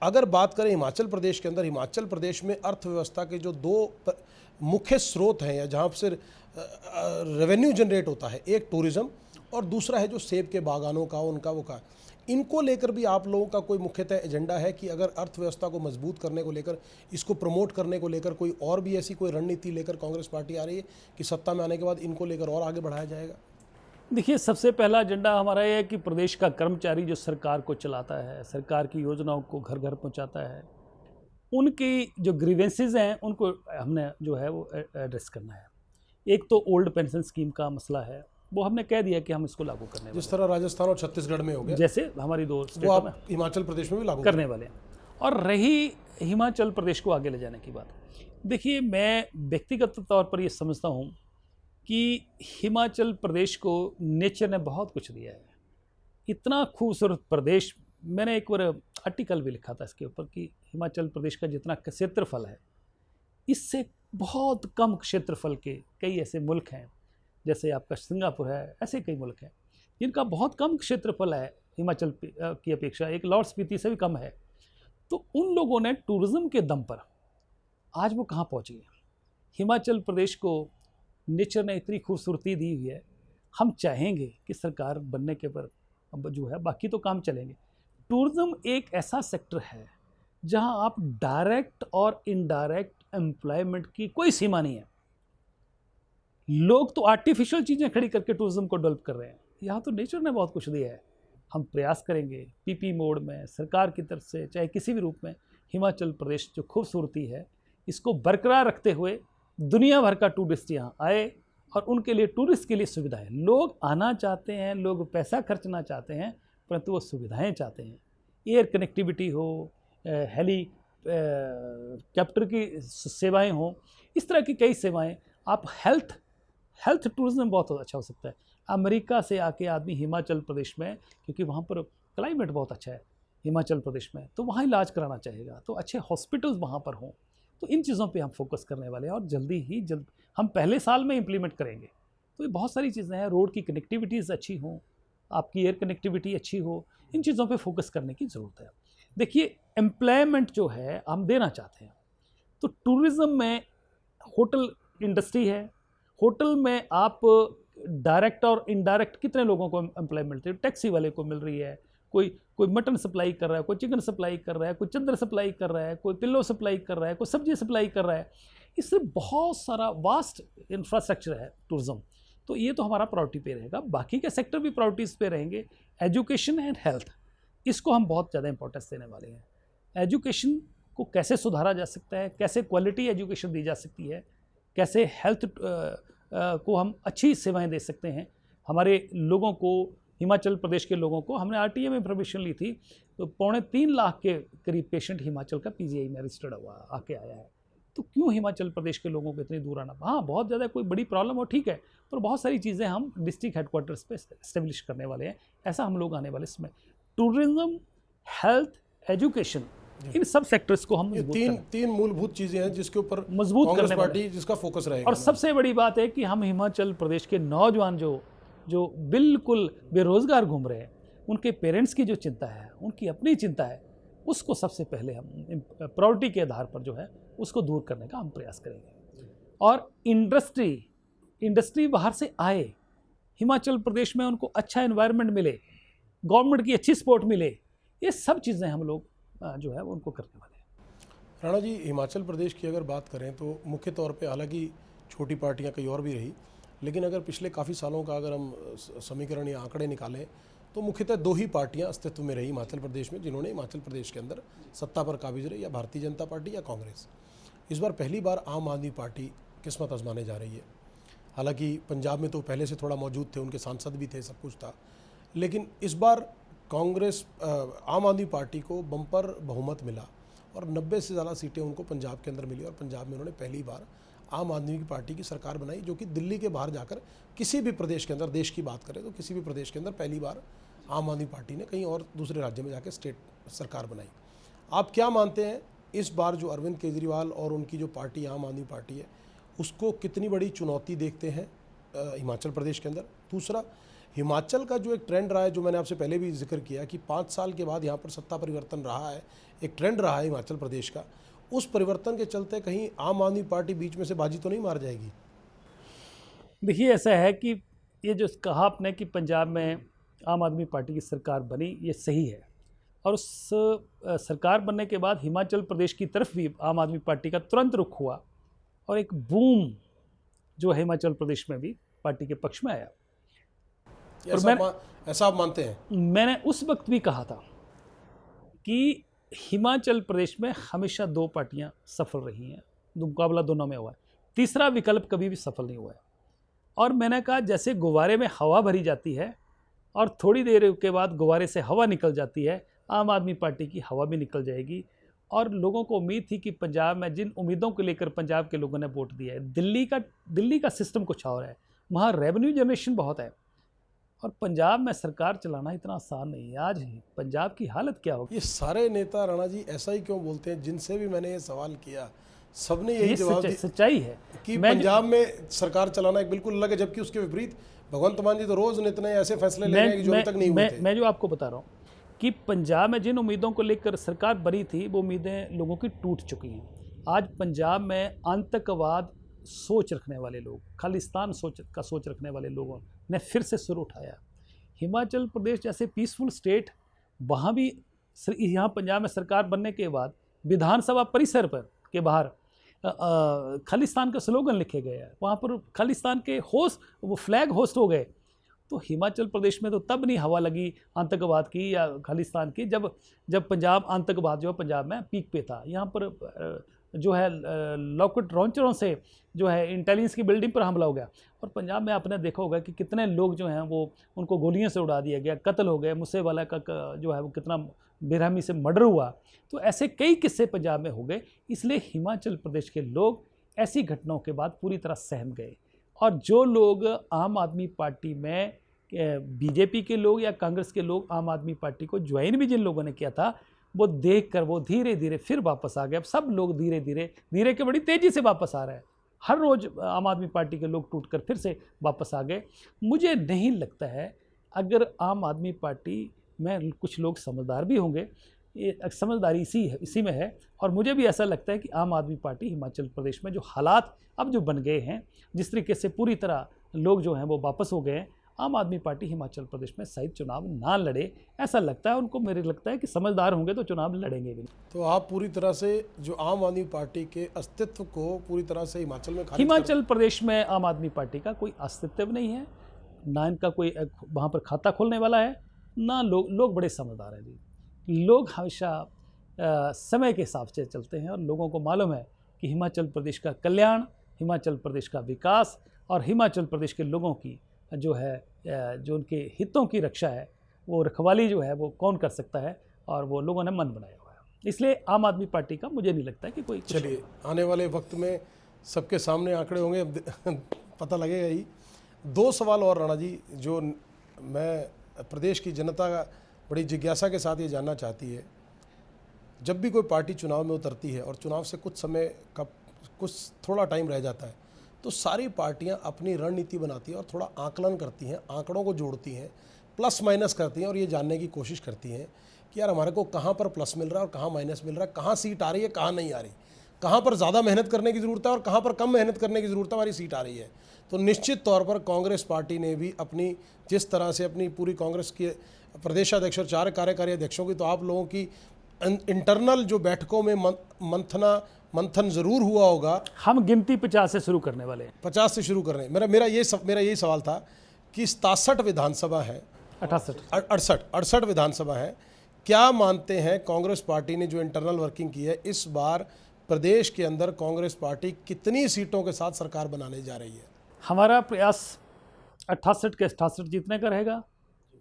अगर बात करें हिमाचल प्रदेश के अंदर, हिमाचल प्रदेश में अर्थव्यवस्था के जो 2 मुख्य स्रोत हैं, या जहाँ से रेवेन्यू जनरेट होता है, एक टूरिज़्म और दूसरा है जो सेब के बागानों का, उनका वो का, इनको लेकर भी आप लोगों का कोई मुख्यतः एजेंडा है कि अगर अर्थव्यवस्था को मजबूत करने को लेकर, इसको प्रमोट करने को लेकर कोई और भी ऐसी कोई रणनीति लेकर कांग्रेस पार्टी आ रही है कि सत्ता में आने के बाद इनको लेकर और आगे बढ़ाया जाएगा? देखिए, सबसे पहला एजेंडा हमारा ये है कि प्रदेश का कर्मचारी जो सरकार को चलाता है, सरकार की योजनाओं को घर घर पहुंचाता है, उनकी जो ग्रीवेंसेस हैं उनको हमने जो है वो एड्रेस करना है। एक तो ओल्ड पेंशन स्कीम का मसला है, वो हमने कह दिया कि हम इसको लागू करने वाले हैं। जिस तरह राजस्थान और छत्तीसगढ़ में हो गया, जैसे हमारी 2 वो स्टेटों में आप हिमाचल प्रदेश में भी लागू करने वाले हैं। और रही हिमाचल प्रदेश को आगे ले जाने की बात, देखिए, मैं व्यक्तिगत तौर पर ये समझता हूँ कि हिमाचल प्रदेश को नेचर ने बहुत कुछ दिया है। इतना खूबसूरत प्रदेश, मैंने एक बार आर्टिकल भी लिखा था इसके ऊपर कि हिमाचल प्रदेश का जितना क्षेत्रफल है, इससे बहुत कम क्षेत्रफल के कई ऐसे मुल्क हैं, जैसे आपका सिंगापुर है, ऐसे कई मुल्क हैं जिनका बहुत कम क्षेत्रफल है हिमाचल की अपेक्षा, एक लाहौल स्पीति से भी कम है। तो उन लोगों ने टूरिज़्म के दम पर आज वो कहाँ पहुँच गए। हिमाचल प्रदेश को नेचर ने इतनी खूबसूरती दी हुई है, हम चाहेंगे कि सरकार बनने के पर अब जो है बाकी तो काम चलेंगे। टूरिज़्म एक ऐसा सेक्टर है जहां आप डायरेक्ट और इनडायरेक्ट एम्प्लॉयमेंट की कोई सीमा नहीं है। लोग तो आर्टिफिशियल चीज़ें खड़ी करके टूरिज्म को डेवलप कर रहे हैं, यहाँ तो नेचर ने बहुत कुछ दिया है। हम प्रयास करेंगे पीपी मोड में सरकार की तरफ से, चाहे किसी भी रूप में, हिमाचल प्रदेश जो खूबसूरती है इसको बरकरार रखते हुए दुनिया भर का टूरिस्ट यहाँ आए और उनके लिए, टूरिस्ट के लिए सुविधाएं, लोग आना चाहते हैं, लोग पैसा खर्चना चाहते हैं, परंतु वो सुविधाएं चाहते हैं। एयर कनेक्टिविटी हो, हेलीकॉप्टर की सेवाएं हो, इस तरह की कई सेवाएं। आप हेल्थ टूरिज्म बहुत अच्छा हो सकता है। अमेरिका से आके आदमी हिमाचल प्रदेश में, क्योंकि वहाँ पर क्लाइमेट बहुत अच्छा है हिमाचल प्रदेश में, तो वहाँ इलाज कराना चाहेगा, तो अच्छे हॉस्पिटल्स वहाँ पर हों। तो इन चीज़ों पे हम फोकस करने वाले हैं और जल्द हम पहले साल में इम्प्लीमेंट करेंगे। तो ये बहुत सारी चीज़ें हैं, रोड की कनेक्टिविटीज़ अच्छी हों, आपकी एयर कनेक्टिविटी अच्छी हो, इन चीज़ों पे फोकस करने की ज़रूरत है। देखिए, एम्प्लॉयमेंट जो है हम देना चाहते हैं, तो टूरिज़्म में होटल इंडस्ट्री है, होटल में आप डायरेक्ट और इनडायरेक्ट कितने लोगों को एम्प्लॉयमेंट मिलती है। टैक्सी वाले को मिल रही है, कोई मटन सप्लाई कर रहा है, कोई चिकन सप्लाई कर रहा है, कोई चद्दर सप्लाई कर रहा है, कोई पिल्लो सप्लाई कर रहा है, कोई सब्जी सप्लाई कर रहा है। इससे बहुत सारा वास्ट इंफ्रास्ट्रक्चर है टूरिज़्म। तो ये तो हमारा प्रायोरिटी पे रहेगा, बाकी के सेक्टर भी प्रायोरिटीज़ पे रहेंगे। एजुकेशन एंड हेल्थ, इसको हम बहुत ज़्यादा इंपॉर्टेंस देने वाले हैं। एजुकेशन को कैसे सुधारा जा सकता है, कैसे क्वालिटी एजुकेशन दी जा सकती है, कैसे हेल्थ को हम अच्छी सेवाएं दे सकते हैं। हमारे लोगों को, हिमाचल प्रदेश के लोगों को, हमने आरटीए में परमिशन ली थी, तो 3.25 लाख के करीब पेशेंट हिमाचल का पीजीआई में रजिस्टर्ड हुआ आके आया है। तो क्यों हिमाचल प्रदेश के लोगों को इतनी दूर आना? हाँ, बहुत ज़्यादा कोई बड़ी प्रॉब्लम हो, ठीक है, पर बहुत सारी चीज़ें हम डिस्ट्रिक्ट हेडक्वार्टर्स पे इस्टेब्लिश करने वाले हैं। ऐसा हम लोग आने वाले इसमें टूरिज्म, हेल्थ, एजुकेशन, इन सब सेक्टर्स को हम तीन मूलभूत चीजें हैं जिसके ऊपर मजबूत कांग्रेस करने पार्टी जिसका फोकस रहेगा। और सबसे बड़ी बात है कि हम हिमाचल प्रदेश के नौजवान जो बिल्कुल बेरोजगार घूम रहे हैं, उनके पेरेंट्स की जो चिंता है, उनकी अपनी चिंता है, उसको सबसे पहले हम प्रायोरिटी के आधार पर जो है उसको दूर करने का हम प्रयास करेंगे। और इंडस्ट्री बाहर से आए, हिमाचल प्रदेश में उनको अच्छा एनवायरनमेंट मिले, गवर्नमेंट की अच्छी सपोर्ट मिले, ये सब चीज़ें हम लोग जो है उनको करने वाले हैं। राणा जी, हिमाचल प्रदेश की अगर बात करें तो मुख्य तौर पे, हालांकि छोटी पार्टियां कई और भी रही, लेकिन अगर पिछले काफ़ी सालों का अगर हम समीकरण या आंकड़े निकालें तो मुख्यतः 2 ही पार्टियां अस्तित्व में रही हिमाचल प्रदेश में, जिन्होंने हिमाचल प्रदेश के अंदर सत्ता पर काबिज रही, या भारतीय जनता पार्टी या कांग्रेस। इस बार पहली बार आम आदमी पार्टी किस्मत आजमाने जा रही है। हालांकि पंजाब में तो पहले से थोड़ा मौजूद थे, उनके सांसद भी थे, सब कुछ था, लेकिन इस बार कांग्रेस आम आदमी पार्टी को बम्पर बहुमत मिला और 90 से ज़्यादा सीटें उनको पंजाब के अंदर मिली, और पंजाब में उन्होंने पहली बार आम आदमी की पार्टी की सरकार बनाई, जो कि दिल्ली के बाहर जाकर किसी भी प्रदेश के अंदर, देश की बात करें तो किसी भी प्रदेश के अंदर पहली बार आम आदमी पार्टी ने कहीं और दूसरे राज्य में जाकर स्टेट सरकार बनाई। आप क्या मानते हैं, इस बार जो अरविंद केजरीवाल और उनकी जो पार्टी आम आदमी पार्टी है, उसको कितनी बड़ी चुनौती देखते हैं हिमाचल प्रदेश के अंदर? दूसरा, हिमाचल का जो एक ट्रेंड रहा है, जो मैंने आपसे पहले भी जिक्र किया कि 5 साल के बाद यहाँ पर सत्ता परिवर्तन रहा है, एक ट्रेंड रहा है हिमाचल प्रदेश का, उस परिवर्तन के चलते कहीं आम आदमी पार्टी बीच में से बाजी तो नहीं मार जाएगी? देखिए, ऐसा है कि ये जो कहा आपने कि पंजाब में आम आदमी पार्टी की सरकार बनी, ये सही है, और उस सरकार बनने के बाद हिमाचल प्रदेश की तरफ भी आम आदमी पार्टी का तुरंत रुख हुआ और एक बूम जो हिमाचल प्रदेश में भी पार्टी के पक्ष में आया। ऐसा आप मानते हैं? मैंने उस वक्त भी कहा था कि हिमाचल प्रदेश में हमेशा 2 पार्टियां सफल रही हैं, मुकाबला दोनों में हुआ है, तीसरा विकल्प कभी भी सफल नहीं हुआ है। और मैंने कहा, जैसे गुब्बारे में हवा भरी जाती है और थोड़ी देर के बाद गुब्बारे से हवा निकल जाती है, आम आदमी पार्टी की हवा भी निकल जाएगी। और लोगों को उम्मीद थी कि पंजाब में, जिन उम्मीदों को लेकर पंजाब के लोगों ने वोट दिया है, दिल्ली का सिस्टम कुछ और है, वहाँ रेवेन्यू जनरेशन बहुत है, और पंजाब में सरकार चलाना इतना आसान नहीं है। आज पंजाब की हालत क्या होगी? ये सारे नेता राणा जी ऐसा ही क्यों बोलते हैं? जिनसे भी मैंने ये सवाल किया, सबने यही जवाब दिया, सच्चाई है कि पंजाब में सरकार चलाना एक बिल्कुल अलग है, जबकि उसके विपरीत भगवंत मान जी तो रोज इतने ऐसे फैसले ले रहे हैं जो अभी तक नहीं हुए थे। मैं जो आपको बता रहा हूँ कि पंजाब में जिन उम्मीदों को लेकर सरकार बनी थी, वो उम्मीदें लोगों की टूट चुकी हैं। आज पंजाब में आतंकवाद सोच रखने वाले लोग, खालिस्तान सोच रखने वाले लोगों ने फिर से सुर उठाया। हिमाचल प्रदेश जैसे पीसफुल स्टेट, वहाँ भी यहाँ पंजाब में सरकार बनने के बाद विधानसभा परिसर पर के बाहर खालिस्तान का स्लोगन लिखे गए हैं, वहाँ पर खालिस्तान के होस्ट, वो फ्लैग होस्ट हो गए। तो हिमाचल प्रदेश में तो तब नहीं हवा लगी आतंकवाद की या खालिस्तान की, जब पंजाब आतंकवाद जो पंजाब में पीक पे था। यहाँ पर जो है लॉकेट लॉन्चरों से जो है इंटेलिजेंस की बिल्डिंग पर हमला हो गया। और पंजाब में आपने देखा होगा कि कितने लोग जो हैं वो उनको गोलियों से उड़ा दिया गया, कत्ल हो गए, मूसेवाला का जो है वो कितना बेरहमी से मर्डर हुआ। तो ऐसे कई किस्से पंजाब में हो गए। इसलिए हिमाचल प्रदेश के लोग ऐसी घटनाओं के बाद पूरी तरह सहम गए। और जो लोग आम आदमी पार्टी में बीजेपी के लोग या कांग्रेस के लोग आम आदमी पार्टी को ज्वाइन भी जिन लोगों ने किया था, वो देखकर वो धीरे धीरे फिर वापस आ गए। अब सब लोग धीरे धीरे के बड़ी तेज़ी से वापस आ रहे हैं। हर रोज़ आम आदमी पार्टी के लोग टूटकर फिर से वापस आ गए। मुझे नहीं लगता है, अगर आम आदमी पार्टी में कुछ लोग समझदार भी होंगे, ये समझदारी इसी में है। और मुझे भी ऐसा लगता है कि आम आदमी पार्टी हिमाचल प्रदेश में जो हालात अब जो बन गए हैं, जिस तरीके से पूरी तरह लोग जो हैं वो वापस हो गए हैं, आम आदमी पार्टी हिमाचल प्रदेश में शायद चुनाव ना लड़े, ऐसा लगता है उनको। मेरे लगता है कि समझदार होंगे तो चुनाव लड़ेंगे भी। तो आप पूरी तरह से जो आम आदमी पार्टी के अस्तित्व को पूरी तरह से हिमाचल में खारिज हिमाचल प्रदेश में आम आदमी पार्टी का कोई अस्तित्व नहीं है, ना इनका कोई वहाँ पर खाता खोलने वाला है, ना लोग बड़े समझदार हैं जी। लोग हमेशा समय के हिसाब से चलते हैं और लोगों को मालूम है कि हिमाचल प्रदेश का कल्याण, हिमाचल प्रदेश का विकास और हिमाचल प्रदेश के लोगों की जो है जो उनके हितों की रक्षा है, वो रखवाली जो है वो कौन कर सकता है, और वो लोगों ने मन बनाया हुआ है। इसलिए आम आदमी पार्टी का मुझे नहीं लगता कि कोई। चलिए, आने वाले वक्त में सबके सामने आंकड़े होंगे, पता लगेगा ही। 2 सवाल और राणा जी, जो मैं प्रदेश की जनता का बड़ी जिज्ञासा के साथ ये जानना चाहती है। जब भी कोई पार्टी चुनाव में उतरती है और चुनाव से कुछ समय का कुछ थोड़ा टाइम रह जाता है, तो सारी पार्टियां अपनी रणनीति बनाती हैं और थोड़ा आकलन करती हैं, आंकड़ों को जोड़ती हैं, प्लस माइनस करती हैं और ये जानने की कोशिश करती हैं कि यार हमारे को कहाँ पर प्लस मिल रहा है और कहाँ माइनस मिल रहा है, कहाँ सीट आ रही है, कहाँ नहीं आ रही, कहाँ पर ज़्यादा मेहनत करने की ज़रूरत है और कहाँ पर कम मेहनत करने की ज़रूरत है, हमारी सीट आ रही है। तो निश्चित तौर पर कांग्रेस पार्टी ने भी अपनी जिस तरह से अपनी पूरी कांग्रेस के प्रदेशाध्यक्ष और 4 कार्यकारी अध्यक्षों की, तो आप लोगों की इंटरनल जो बैठकों में मंथन जरूर हुआ होगा। हम गिनती 50 से शुरू करने वाले हैं। 50 से शुरू कर रहे हैं। मेरा यही सवाल था कि 67 विधानसभा है, 68 विधानसभा है। क्या मानते हैं कांग्रेस पार्टी ने जो इंटरनल वर्किंग की है, इस बार प्रदेश के अंदर कांग्रेस पार्टी कितनी सीटों के साथ सरकार बनाने जा रही है? हमारा प्रयास 68 के 68 जीतने का रहेगा,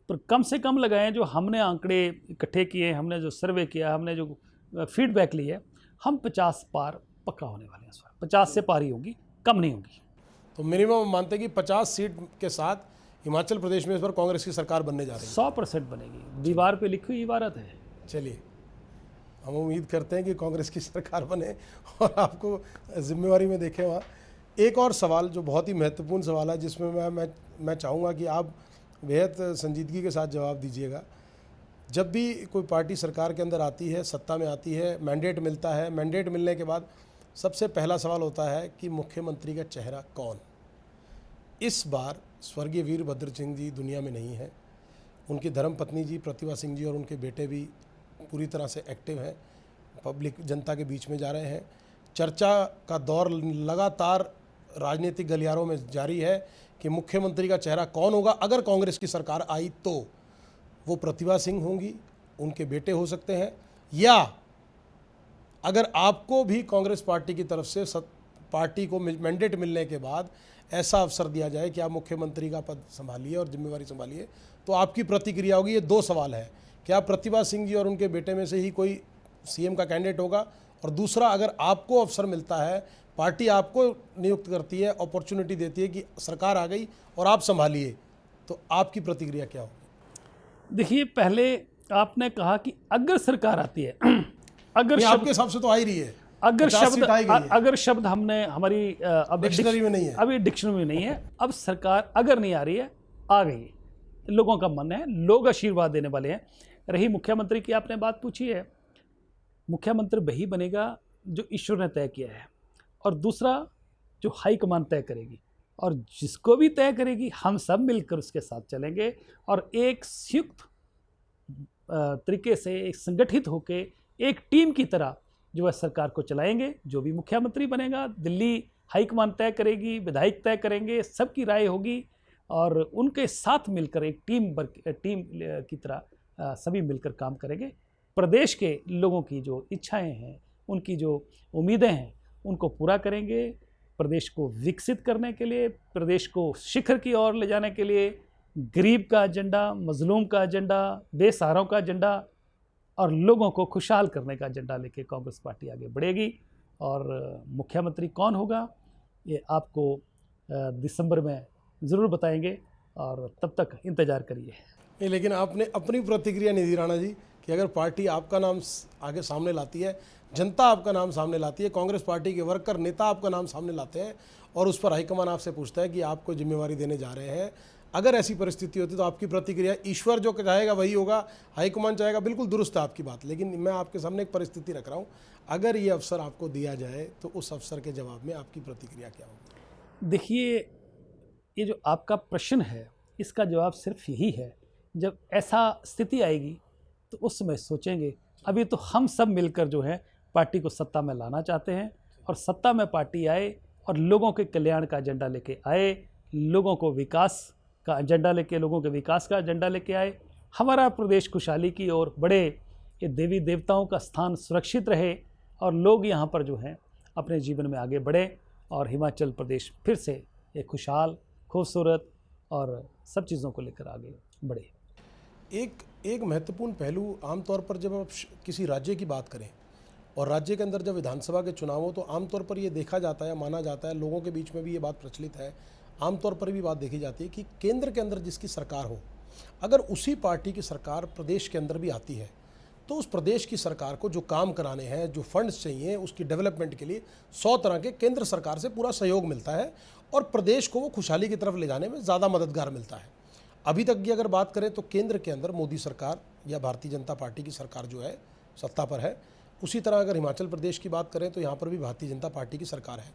पर कम से कम लगाएं। जो हमने आंकड़े इकट्ठे किए, हमने जो सर्वे किया, हमने जो फीडबैक ली है, हम 50 पार पक्का होने वाले हैं। इस बार 50 से पार ही होगी, कम नहीं होगी। तो मिनिमम मानते हैं कि 50 सीट के साथ हिमाचल प्रदेश में इस बार कांग्रेस की सरकार बनने जा रही है। 100% बनेगी, दीवार पे लिखी हुई इबारत है। चलिए, हम उम्मीद करते हैं कि कांग्रेस की सरकार बने और आपको जिम्मेवारी में देखें वहाँ। एक और सवाल जो बहुत ही महत्वपूर्ण सवाल है, जिसमें मैं चाहूँगा कि आप बेहद संजीदगी के साथ जवाब दीजिएगा। जब भी कोई पार्टी सरकार के अंदर आती है, सत्ता में आती है, मैंडेट मिलता है, मैंडेट मिलने के बाद सबसे पहला सवाल होता है कि मुख्यमंत्री का चेहरा कौन। इस बार स्वर्गीय वीरभद्र सिंह जी दुनिया में नहीं है, उनकी धर्मपत्नी जी प्रतिभा सिंह जी और उनके बेटे भी पूरी तरह से एक्टिव हैं, पब्लिक जनता के बीच में जा रहे हैं। चर्चा का दौर लगातार राजनीतिक गलियारों में जारी है कि मुख्यमंत्री का चेहरा कौन होगा। अगर कांग्रेस की सरकार आई तो वो प्रतिभा सिंह होंगी, उनके बेटे हो सकते हैं, या अगर आपको भी कांग्रेस पार्टी की तरफ से पार्टी को मैंडेट मिलने के बाद ऐसा अवसर दिया जाए कि आप मुख्यमंत्री का पद संभालिए और जिम्मेवारी संभालिए, तो आपकी प्रतिक्रिया होगी। ये 2 सवाल है, क्या प्रतिभा सिंह जी और उनके बेटे में से ही कोई सीएम का कैंडिडेट होगा, और दूसरा, अगर आपको अवसर मिलता है, पार्टी आपको नियुक्त करती है, अपॉर्चुनिटी देती है कि सरकार आ गई और आप संभालिए, तो आपकी प्रतिक्रिया क्या होगी? देखिए, पहले आपने कहा कि अगर सरकार आती है, अगर आपके हिसाब से तो आ ही रही है, अगर शब्द हमने हमारी अब डिक्शनरी में नहीं है, अभी डिक्शनरी में नहीं है। अब सरकार अगर नहीं आ रही है, आ गई है, लोगों का मन है, लोग आशीर्वाद देने वाले हैं। रही मुख्यमंत्री की आपने बात पूछी है, मुख्यमंत्री वही बनेगा जो ईश्वर ने तय किया है, और दूसरा जो हाईकमान तय करेगी, और जिसको भी तय करेगी हम सब मिलकर उसके साथ चलेंगे और एक संयुक्त तरीके से, एक संगठित होके एक टीम की तरह जो है सरकार को चलाएंगे। जो भी मुख्यमंत्री बनेगा, दिल्ली हाईकमान तय करेगी, विधायक तय करेंगे, सबकी राय होगी, और उनके साथ मिलकर एक टीम की तरह सभी मिलकर काम करेंगे। प्रदेश के लोगों की जो इच्छाएं हैं, उनकी जो उम्मीदें हैं उनको पूरा करेंगे। प्रदेश को विकसित करने के लिए, प्रदेश को शिखर की ओर ले जाने के लिए गरीब का एजेंडा, मजलूम का एजेंडा, बेसहारों का एजेंडा और लोगों को खुशहाल करने का एजेंडा लेके कांग्रेस पार्टी आगे बढ़ेगी। और मुख्यमंत्री कौन होगा ये आपको दिसंबर में ज़रूर बताएंगे, और तब तक इंतज़ार करिए। नहीं, लेकिन आपने अपनी प्रतिक्रिया नहीं दी राणा जी कि अगर पार्टी आपका नाम आगे सामने लाती है, जनता आपका नाम सामने लाती है, कांग्रेस पार्टी के वर्कर नेता आपका नाम सामने लाते हैं और उस पर हाईकमान आपसे पूछता है कि आपको जिम्मेवारी देने जा रहे हैं, अगर ऐसी परिस्थिति होती तो आपकी प्रतिक्रिया? ईश्वर जो चाहेगा वही होगा, हाईकमान चाहेगा, बिल्कुल दुरुस्त है आपकी बात, लेकिन मैं आपके सामने एक परिस्थिति रख रहा हूँ, अगर ये अवसर आपको दिया जाए तो उस अवसर के जवाब में आपकी प्रतिक्रिया क्या होगी? देखिए, ये जो आपका प्रश्न है इसका जवाब सिर्फ यही है, जब ऐसा स्थिति आएगी तो उस समय सोचेंगे। अभी तो हम सब मिलकर जो है पार्टी को सत्ता में लाना चाहते हैं, और सत्ता में पार्टी आए और लोगों के कल्याण का एजेंडा लेके आए, लोगों को विकास का एजेंडा लेके, लोगों के विकास का एजेंडा लेके आए, हमारा प्रदेश खुशहाली की ओर बढ़े, ये देवी देवताओं का स्थान सुरक्षित रहे और लोग यहाँ पर जो हैं अपने जीवन में आगे बढ़े और हिमाचल प्रदेश फिर से एक खुशहाल, खूबसूरत और सब चीज़ों को लेकर आगे बढ़े। एक महत्वपूर्ण पहलू, आमतौर पर जब आप किसी राज्य की बात करें और राज्य के अंदर जब विधानसभा के चुनाव हो तो आमतौर पर ये देखा जाता है, माना जाता है, लोगों के बीच में भी ये बात प्रचलित है, आमतौर पर भी बात देखी जाती है कि केंद्र के अंदर जिसकी सरकार हो, अगर उसी पार्टी की सरकार प्रदेश के अंदर भी आती है तो उस प्रदेश की सरकार को जो काम कराने हैं, जो फंड्स चाहिए उसकी डेवलपमेंट के लिए 100 तरह के केंद्र सरकार से पूरा सहयोग मिलता है और प्रदेश को वो खुशहाली की तरफ ले जाने में ज़्यादा मददगार मिलता है। अभी तक की अगर बात करें तो केंद्र के अंदर मोदी सरकार या भारतीय जनता पार्टी की सरकार जो है सत्ता पर है, उसी तरह अगर हिमाचल प्रदेश की बात करें तो यहाँ पर भी भारतीय जनता पार्टी की सरकार है।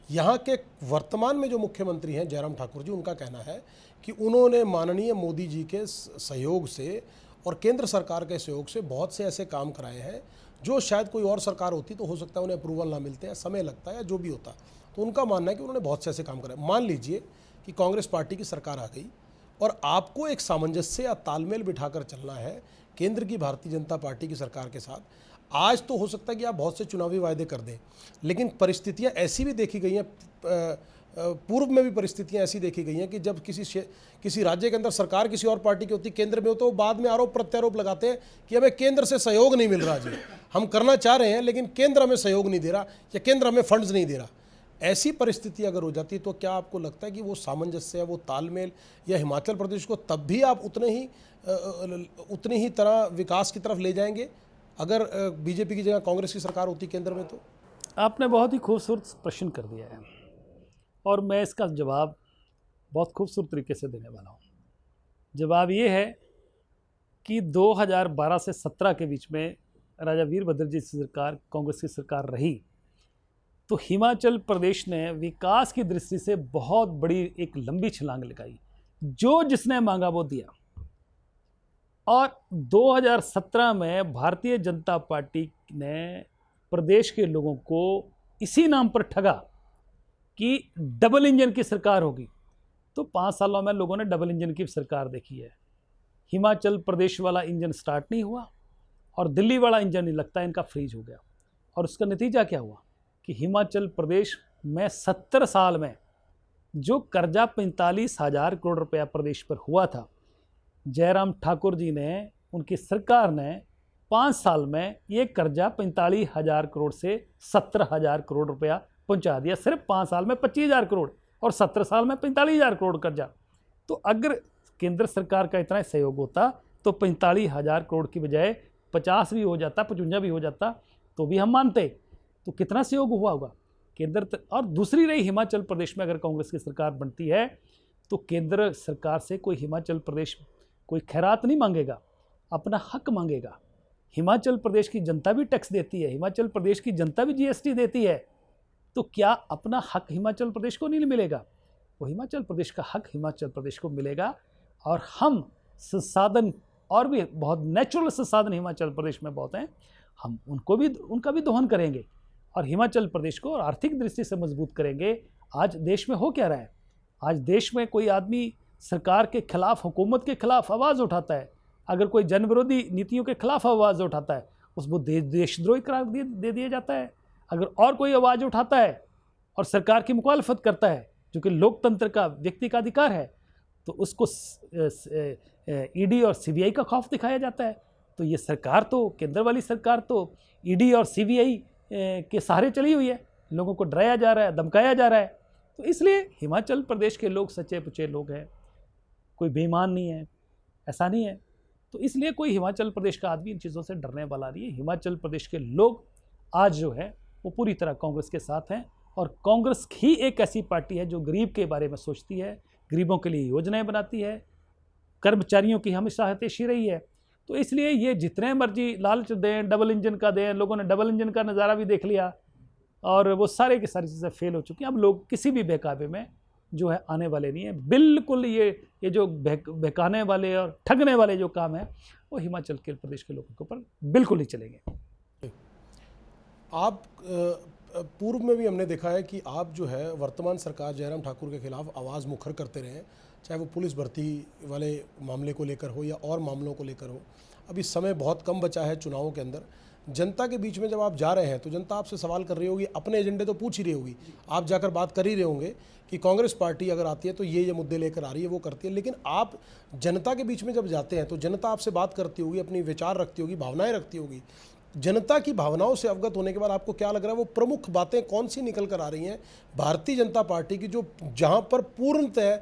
यहाँ के वर्तमान में जो मुख्यमंत्री हैं जयराम ठाकुर जी, उनका कहना है कि उन्होंने माननीय मोदी जी के सहयोग से और केंद्र सरकार के सहयोग से बहुत से ऐसे काम कराए हैं जो शायद कोई और सरकार होती तो हो सकता है उन्हें अप्रूवल ना मिलते हैं, समय लगता है या जो भी होता। तो उनका मानना है कि उन्होंने बहुत से ऐसे काम कराए। मान लीजिए कि कांग्रेस पार्टी की सरकार आ गई और आपको एक सामंजस्य या तालमेल बिठाकर चलना है केंद्र की भारतीय जनता पार्टी की सरकार के साथ। आज तो हो सकता है कि आप बहुत से चुनावी वायदे कर दें, लेकिन परिस्थितियां ऐसी भी देखी गई हैं, पूर्व में भी परिस्थितियां ऐसी देखी गई हैं कि जब किसी राज्य के अंदर सरकार किसी और पार्टी की होती, केंद्र में हो, तो बाद में आरोप प्रत्यारोप लगाते हैं कि हमें केंद्र से सहयोग नहीं मिल रहा जी, हम करना चाह रहे हैं लेकिन केंद्र हमें सहयोग नहीं दे रहा या केंद्र हमें फंड्स नहीं दे रहा। ऐसी परिस्थिति अगर हो जाती तो क्या आपको लगता है कि वो सामंजस्य, वो तालमेल या हिमाचल प्रदेश को तब भी आप उतनी ही तरह विकास की तरफ ले जाएंगे अगर बीजेपी की जगह कांग्रेस की सरकार होती केंद्र में? तो आपने बहुत ही खूबसूरत प्रश्न कर दिया है और मैं इसका जवाब बहुत खूबसूरत तरीके से देने वाला हूँ। जवाब ये है कि 2012 से 17 के बीच में राजा वीरभद्र जी की सरकार, कांग्रेस की सरकार रही, तो हिमाचल प्रदेश ने विकास की दृष्टि से बहुत बड़ी एक लंबी छलांग लगाई, जो जिसने मांगा वो दिया। और 2017 में भारतीय जनता पार्टी ने प्रदेश के लोगों को इसी नाम पर ठगा कि डबल इंजन की सरकार होगी, तो 5 सालों में लोगों ने डबल इंजन की सरकार देखी है। हिमाचल प्रदेश वाला इंजन स्टार्ट नहीं हुआ और दिल्ली वाला इंजन नहीं, लगता है इनका फ्रीज हो गया। और उसका नतीजा क्या हुआ कि हिमाचल प्रदेश में 70 साल में जो कर्जा 45,000 करोड़ रुपया प्रदेश पर हुआ था, जयराम ठाकुर जी ने, उनकी सरकार ने 5 साल में ये कर्जा 45,000 करोड़ से 17,000 करोड़ रुपया पहुंचा दिया। सिर्फ 5 साल में 25,000 करोड़ और 17 साल में 45,000 करोड़ कर्जा। तो अगर केंद्र सरकार का इतना सहयोग होता तो 45,000 करोड़ की बजाय 50 भी हो जाता, 55 भी हो जाता, तो भी हम मानते। तो कितना सहयोग हुआ होगा केंद्र। और दूसरी रही, हिमाचल प्रदेश में अगर कांग्रेस की सरकार बनती है तो केंद्र सरकार से कोई हिमाचल प्रदेश कोई खैरात नहीं मांगेगा, अपना हक मांगेगा। हिमाचल प्रदेश की जनता भी टैक्स देती है, हिमाचल प्रदेश की जनता भी जीएसटी देती है, तो क्या अपना हक हिमाचल प्रदेश को नहीं मिलेगा? वो हिमाचल प्रदेश का हक हिमाचल प्रदेश को मिलेगा। और हम संसाधन, और भी बहुत नेचुरल संसाधन हिमाचल प्रदेश में बहुत हैं, हम उनका भी दोहन करेंगे और हिमाचल प्रदेश को आर्थिक दृष्टि से मजबूत करेंगे। आज देश में हो क्या रहा है? आज देश में कोई आदमी सरकार के खिलाफ, हुकूमत के खिलाफ आवाज़ उठाता है, अगर कोई जन विरोधी नीतियों के खिलाफ आवाज़ उठाता है, उसको देशद्रोही करार दे दिया जाता है। अगर और कोई आवाज़ उठाता है और सरकार की मुखालफत करता है, जो कि लोकतंत्र का व्यक्ति का अधिकार है, तो उसको ईडी और सीबीआई का खौफ दिखाया जाता है। तो ये सरकार तो, केंद्र वाली सरकार तो ईडी और सीबीआई के सहारे चली हुई है। लोगों को डराया जा रहा है, धमकाया जा रहा है। तो इसलिए हिमाचल प्रदेश के लोग सच्चे पुच्चे लोग हैं, कोई बेईमान नहीं है, ऐसा नहीं है। तो इसलिए कोई हिमाचल प्रदेश का आदमी इन चीज़ों से डरने वाला नहीं है। हिमाचल प्रदेश के लोग आज जो है वो पूरी तरह कांग्रेस के साथ हैं, और कांग्रेस ही एक ऐसी पार्टी है जो गरीब के बारे में सोचती है, गरीबों के लिए योजनाएं बनाती है, कर्मचारियों की हमेशा हितैषी रही है। तो इसलिए ये जितने मर्जी लालच दें, डबल इंजन का दें, लोगों ने डबल इंजन का नज़ारा भी देख लिया और वो सारे की सारी चीज़ें फेल हो चुकी हैं। अब लोग किसी भी बहकावे में जो है आने वाले नहीं है। बिल्कुल ये जो बहकाने वाले और ठगने वाले जो काम है वो हिमाचल के प्रदेश के लोगों के ऊपर बिल्कुल नहीं चलेंगे। आप पूर्व में भी हमने देखा है कि आप जो है वर्तमान सरकार जयराम ठाकुर के खिलाफ आवाज़ मुखर करते रहे, चाहे वो पुलिस भर्ती वाले मामले को लेकर हो या और मामलों को लेकर हो। अभी समय बहुत कम बचा है चुनावों के अंदर। जनता के बीच में जब आप जा रहे हैं तो जनता आपसे सवाल कर रही होगी, अपने एजेंडे तो पूछ ही रही होगी, आप जाकर बात कर ही रहे होंगे कि कांग्रेस पार्टी अगर आती है तो ये मुद्दे लेकर आ रही है, वो करती है। लेकिन आप जनता के बीच में जब जाते हैं तो जनता आपसे बात करती होगी, अपनी विचार रखती होगी, भावनाएं रखती होगी। जनता की भावनाओं से अवगत होने के बाद आपको क्या लग रहा है, वो प्रमुख बातें कौन सी निकल कर आ रही हैं भारतीय जनता पार्टी की, जो जहां पर पूर्णतः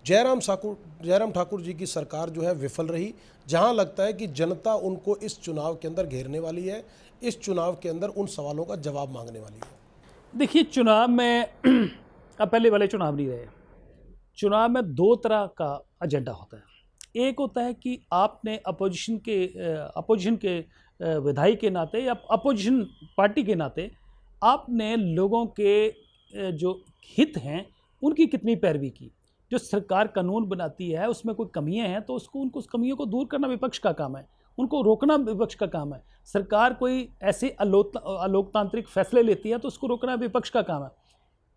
जयराम ठाकुर जी की सरकार जो है विफल रही, जहां लगता है कि जनता उनको इस चुनाव के अंदर घेरने वाली है, इस चुनाव के अंदर उन सवालों का जवाब मांगने वाली है? देखिए, चुनाव में अब पहले वाले चुनाव नहीं रहे। चुनाव में दो तरह का एजेंडा होता है। एक होता है कि आपने अपोजिशन के विधायक के नाते या अपोजिशन पार्टी के नाते आपने लोगों के जो हित हैं उनकी कितनी पैरवी की। जो सरकार कानून बनाती है उसमें कोई कमियां हैं तो उनको उस कमियों को दूर करना विपक्ष का काम है, उनको रोकना विपक्ष का काम है। सरकार कोई ऐसे अलोकतांत्रिक फैसले लेती है तो उसको रोकना विपक्ष का काम है।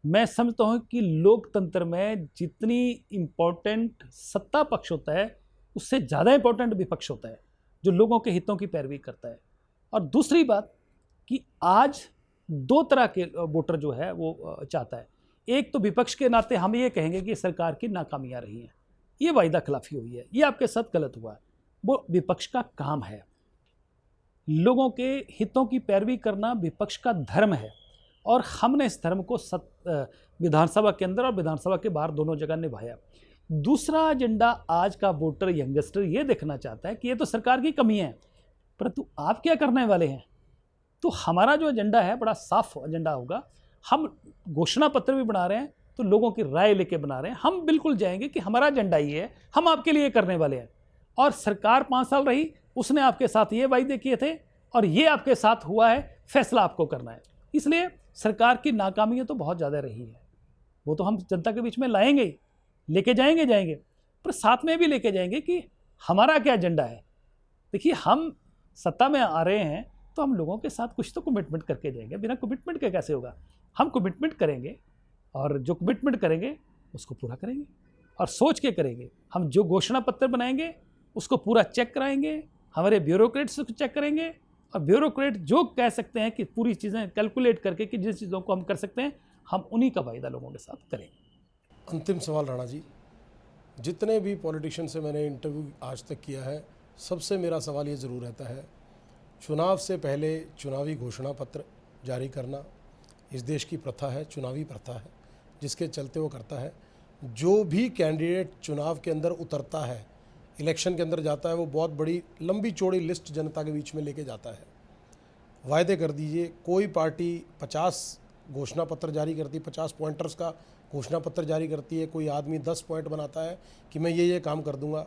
मैं समझता हूँ कि लोकतंत्र में जितनी इम्पोर्टेंट सत्ता पक्ष होता है उससे ज़्यादा इम्पोर्टेंट विपक्ष होता है, जो लोगों के हितों की पैरवी करता है। और दूसरी बात कि आज दो तरह के वोटर जो है वो चाहता है। एक तो विपक्ष के नाते हम ये कहेंगे कि सरकार की नाकामियां रही हैं, ये वायदा खिलाफी हुई है, ये आपके साथ गलत हुआ है। वो विपक्ष का काम है। लोगों के हितों की पैरवी करना विपक्ष का धर्म है, और हमने इस धर्म को विधानसभा के अंदर और विधानसभा के बाहर दोनों जगह निभाया। दूसरा एजेंडा आज का वोटर यंगस्टर ये देखना चाहता है कि ये तो सरकार की कमी है, परंतु आप क्या करने वाले हैं। तो हमारा जो एजेंडा है बड़ा साफ एजेंडा होगा। हम घोषणा पत्र भी बना रहे हैं तो लोगों की राय लेके बना रहे हैं। हम बिल्कुल जाएंगे कि हमारा एजेंडा ये है, हम आपके लिए करने वाले हैं। और सरकार 5 साल रही, उसने आपके साथ ये वायदे किए थे और ये आपके साथ हुआ है, फैसला आपको करना है। इसलिए सरकार की नाकामियाँ तो बहुत ज़्यादा रही है, वो तो हम जनता के बीच में लाएंगे ही, लेके जाएंगे, पर साथ में भी लेके जाएंगे कि हमारा क्या एजेंडा है। देखिए, हम सत्ता में आ रहे हैं तो हम लोगों के साथ कुछ तो कमिटमेंट करके जाएंगे। बिना कमिटमेंट के कैसे होगा। हम कमिटमेंट करेंगे और जो कमिटमेंट करेंगे उसको पूरा करेंगे और सोच के करेंगे। हम जो घोषणा पत्र बनाएंगे उसको पूरा चेक कराएंगे, हमारे ब्यूरोक्रेट्स को चेक करेंगे, और ब्यूरोक्रेट जो कह सकते हैं कि पूरी चीज़ें कैलकुलेट करके कि जिस चीज़ों को हम कर सकते हैं हम उन्हीं का वायदा लोगों के साथ करेंगे। अंतिम सवाल राणा जी, जितने भी पॉलिटिशियन से मैंने इंटरव्यू आज तक किया है, सबसे मेरा सवाल ये ज़रूर रहता है, चुनाव से पहले चुनावी घोषणा पत्र जारी करना इस देश की प्रथा है, चुनावी प्रथा है, जिसके चलते वो करता है। जो भी कैंडिडेट चुनाव के अंदर उतरता है, इलेक्शन के अंदर जाता है, वो बहुत बड़ी लंबी चौड़ी लिस्ट जनता के बीच में लेके जाता है। वायदे कर दीजिए, कोई पार्टी 50 घोषणा पत्र जारी करती, 50 पॉइंटर्स का घोषणा पत्र जारी करती है, कोई आदमी 10 पॉइंट बनाता है कि मैं ये काम कर दूंगा।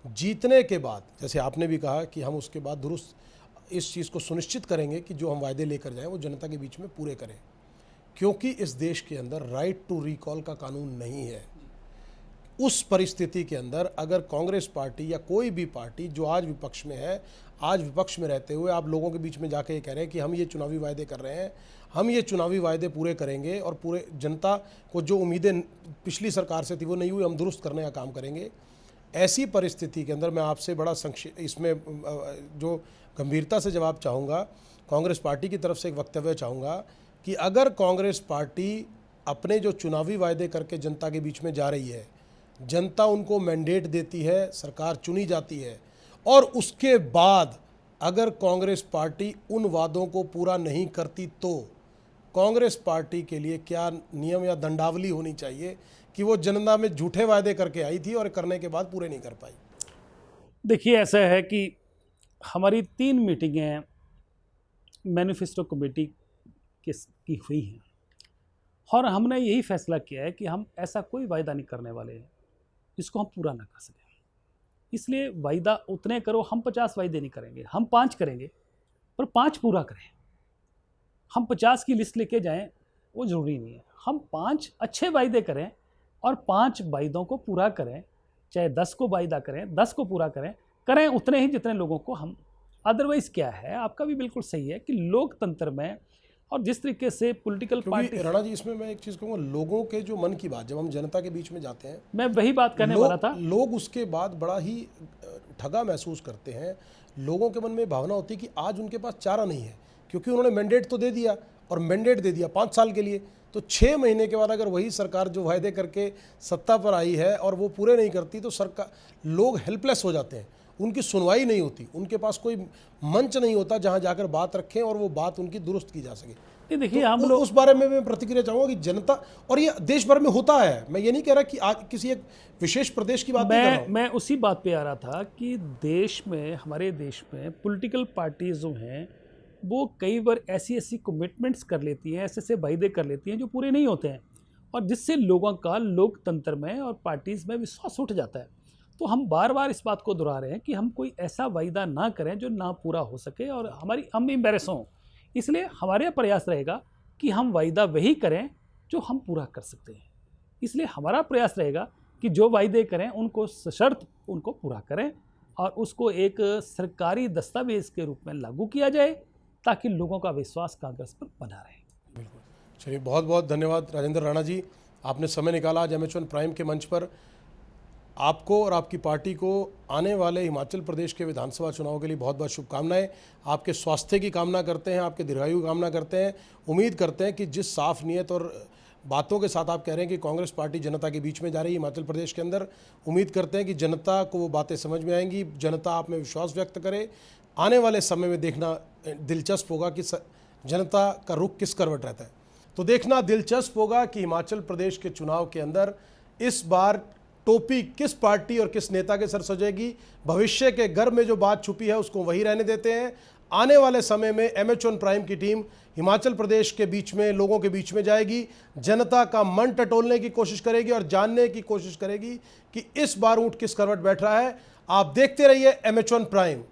जीतने के बाद, जैसे आपने भी कहा कि हम उसके बाद दुरुस्त इस चीज़ को सुनिश्चित करेंगे कि जो हम वायदे लेकर जाएं वो जनता के बीच में पूरे करें, क्योंकि इस देश के अंदर राइट टू रिकॉल का कानून नहीं है। उस परिस्थिति के अंदर अगर कांग्रेस पार्टी या कोई भी पार्टी जो आज विपक्ष में है, आज विपक्ष में रहते हुए आप लोगों के बीच में जाके ये कह रहे हैं कि हम ये चुनावी वायदे कर रहे हैं, हम ये चुनावी वायदे पूरे करेंगे और पूरे जनता को जो उम्मीदें पिछली सरकार से थी वो नहीं हुई, हम दुरुस्त करने का काम करेंगे, ऐसी परिस्थिति के अंदर मैं आपसे बड़ा इसमें जो गंभीरता से जवाब चाहूँगा, कांग्रेस पार्टी की तरफ से एक वक्तव्य चाहूँगा कि अगर कांग्रेस पार्टी अपने जो चुनावी वायदे करके जनता के बीच में जा रही है, जनता उनको मैंडेट देती है, सरकार चुनी जाती है, और उसके बाद अगर कांग्रेस पार्टी उन वादों को पूरा नहीं करती तो कांग्रेस पार्टी के लिए क्या नियम या दंडावली होनी चाहिए कि वो जनता में झूठे वायदे करके आई थी और करने के बाद पूरे नहीं कर पाई? देखिए, ऐसा है कि हमारी 3 मीटिंगें मैनिफेस्टो कमेटी की हुई हैं और हमने यही फैसला किया है कि हम ऐसा कोई वायदा नहीं करने वाले हैं जिसको हम पूरा ना कर सकें। इसलिए वायदा उतने करो, हम 50 वायदे नहीं करेंगे, हम 5 करेंगे, पर 5 पूरा करें। हम 50 की लिस्ट लेके जाएं वो ज़रूरी नहीं है। हम 5 अच्छे वायदे करें और 5 वायदों को पूरा करें, चाहे 10 को वायदा करें, 10 को पूरा करें उतने ही जितने लोगों को हम। अदरवाइज़ क्या है, आपका भी बिल्कुल सही है कि लोकतंत्र में और जिस तरीके से पॉलिटिकल पार्टी, राणा जी, इसमें मैं एक चीज़ कहूँगा, लोगों के जो मन की बात, जब हम जनता के बीच में जाते हैं, मैं वही बात करने वाला था, लोग उसके बाद बड़ा ही ठगा महसूस करते हैं। लोगों के मन में भावना होती है कि आज उनके पास चारा नहीं है, क्योंकि उन्होंने मैंडेट तो दे दिया, और मैंडेट दे दिया 5 साल के लिए, तो 6 महीने के बाद अगर वही सरकार जो वायदे करके सत्ता पर आई है और वो पूरे नहीं करती तो सरकार, लोग हेल्पलेस हो जाते हैं, उनकी सुनवाई नहीं होती, उनके पास कोई मंच नहीं होता जहां जाकर बात रखें और वो बात उनकी दुरुस्त की जा सके। देखिए, तो हम लोग उस बारे में मैं प्रतिक्रिया चाहूँगा कि जनता, और ये देश भर में होता है, मैं ये नहीं कह रहा कि आज किसी एक विशेष प्रदेश की बात नहीं कर रहा हूं। मैं उसी बात पे आ रहा था कि देश में, हमारे देश में पॉलिटिकल पार्टीज जो हैं वो कई बार ऐसी कमिटमेंट्स कर लेती हैं, ऐसे वायदे कर लेती हैं जो पूरे नहीं होते हैं, और जिससे लोगों का लोकतंत्र में और पार्टीज़ में विश्वास उठ जाता है। तो हम बार बार इस बात को दोहरा रहे हैं कि हम कोई ऐसा वायदा ना करें जो ना पूरा हो सके और हम एम्बेरस हों। इसलिए हमारे प्रयास रहेगा कि हम वायदा वही करें जो हम पूरा कर सकते हैं। इसलिए हमारा प्रयास रहेगा कि जो वायदे करें उनको सशर्त उनको पूरा करें और उसको एक सरकारी दस्तावेज के रूप में लागू किया जाए ताकि लोगों का विश्वास कांग्रेस पर बना रहे। बिल्कुल, चलिए, बहुत बहुत धन्यवाद राजेंद्र राणा जी, आपने समय निकाला आज एमएच1 प्राइम के मंच पर। आपको और आपकी पार्टी को आने वाले हिमाचल प्रदेश के विधानसभा चुनाव के लिए बहुत बहुत शुभकामनाएं। आपके स्वास्थ्य की कामना करते हैं, आपके दीर्घायु की कामना करते हैं। उम्मीद करते हैं कि जिस साफ नीयत और बातों के साथ आप कह रहे हैं कि कांग्रेस पार्टी जनता के बीच में जा रही है हिमाचल प्रदेश के अंदर, उम्मीद करते हैं कि जनता को वो बातें समझ में आएंगी, जनता आप में विश्वास व्यक्त करे। आने वाले समय में देखना दिलचस्प होगा कि जनता का रुख किस करवट रहता है। तो देखना दिलचस्प होगा कि हिमाचल प्रदेश के चुनाव के अंदर इस बार टोपी किस पार्टी और किस नेता के सर सजेगी। भविष्य के गर्भ में जो बात छुपी है उसको वही रहने देते हैं। आने वाले समय में एमएच1 प्राइम की टीम हिमाचल प्रदेश के बीच में, लोगों के बीच में जाएगी, जनता का मन टटोलने की कोशिश करेगी और जानने की कोशिश करेगी कि इस बार ऊंट किस करवट बैठ रहा है। आप देखते रहिए एमएच1 प्राइम।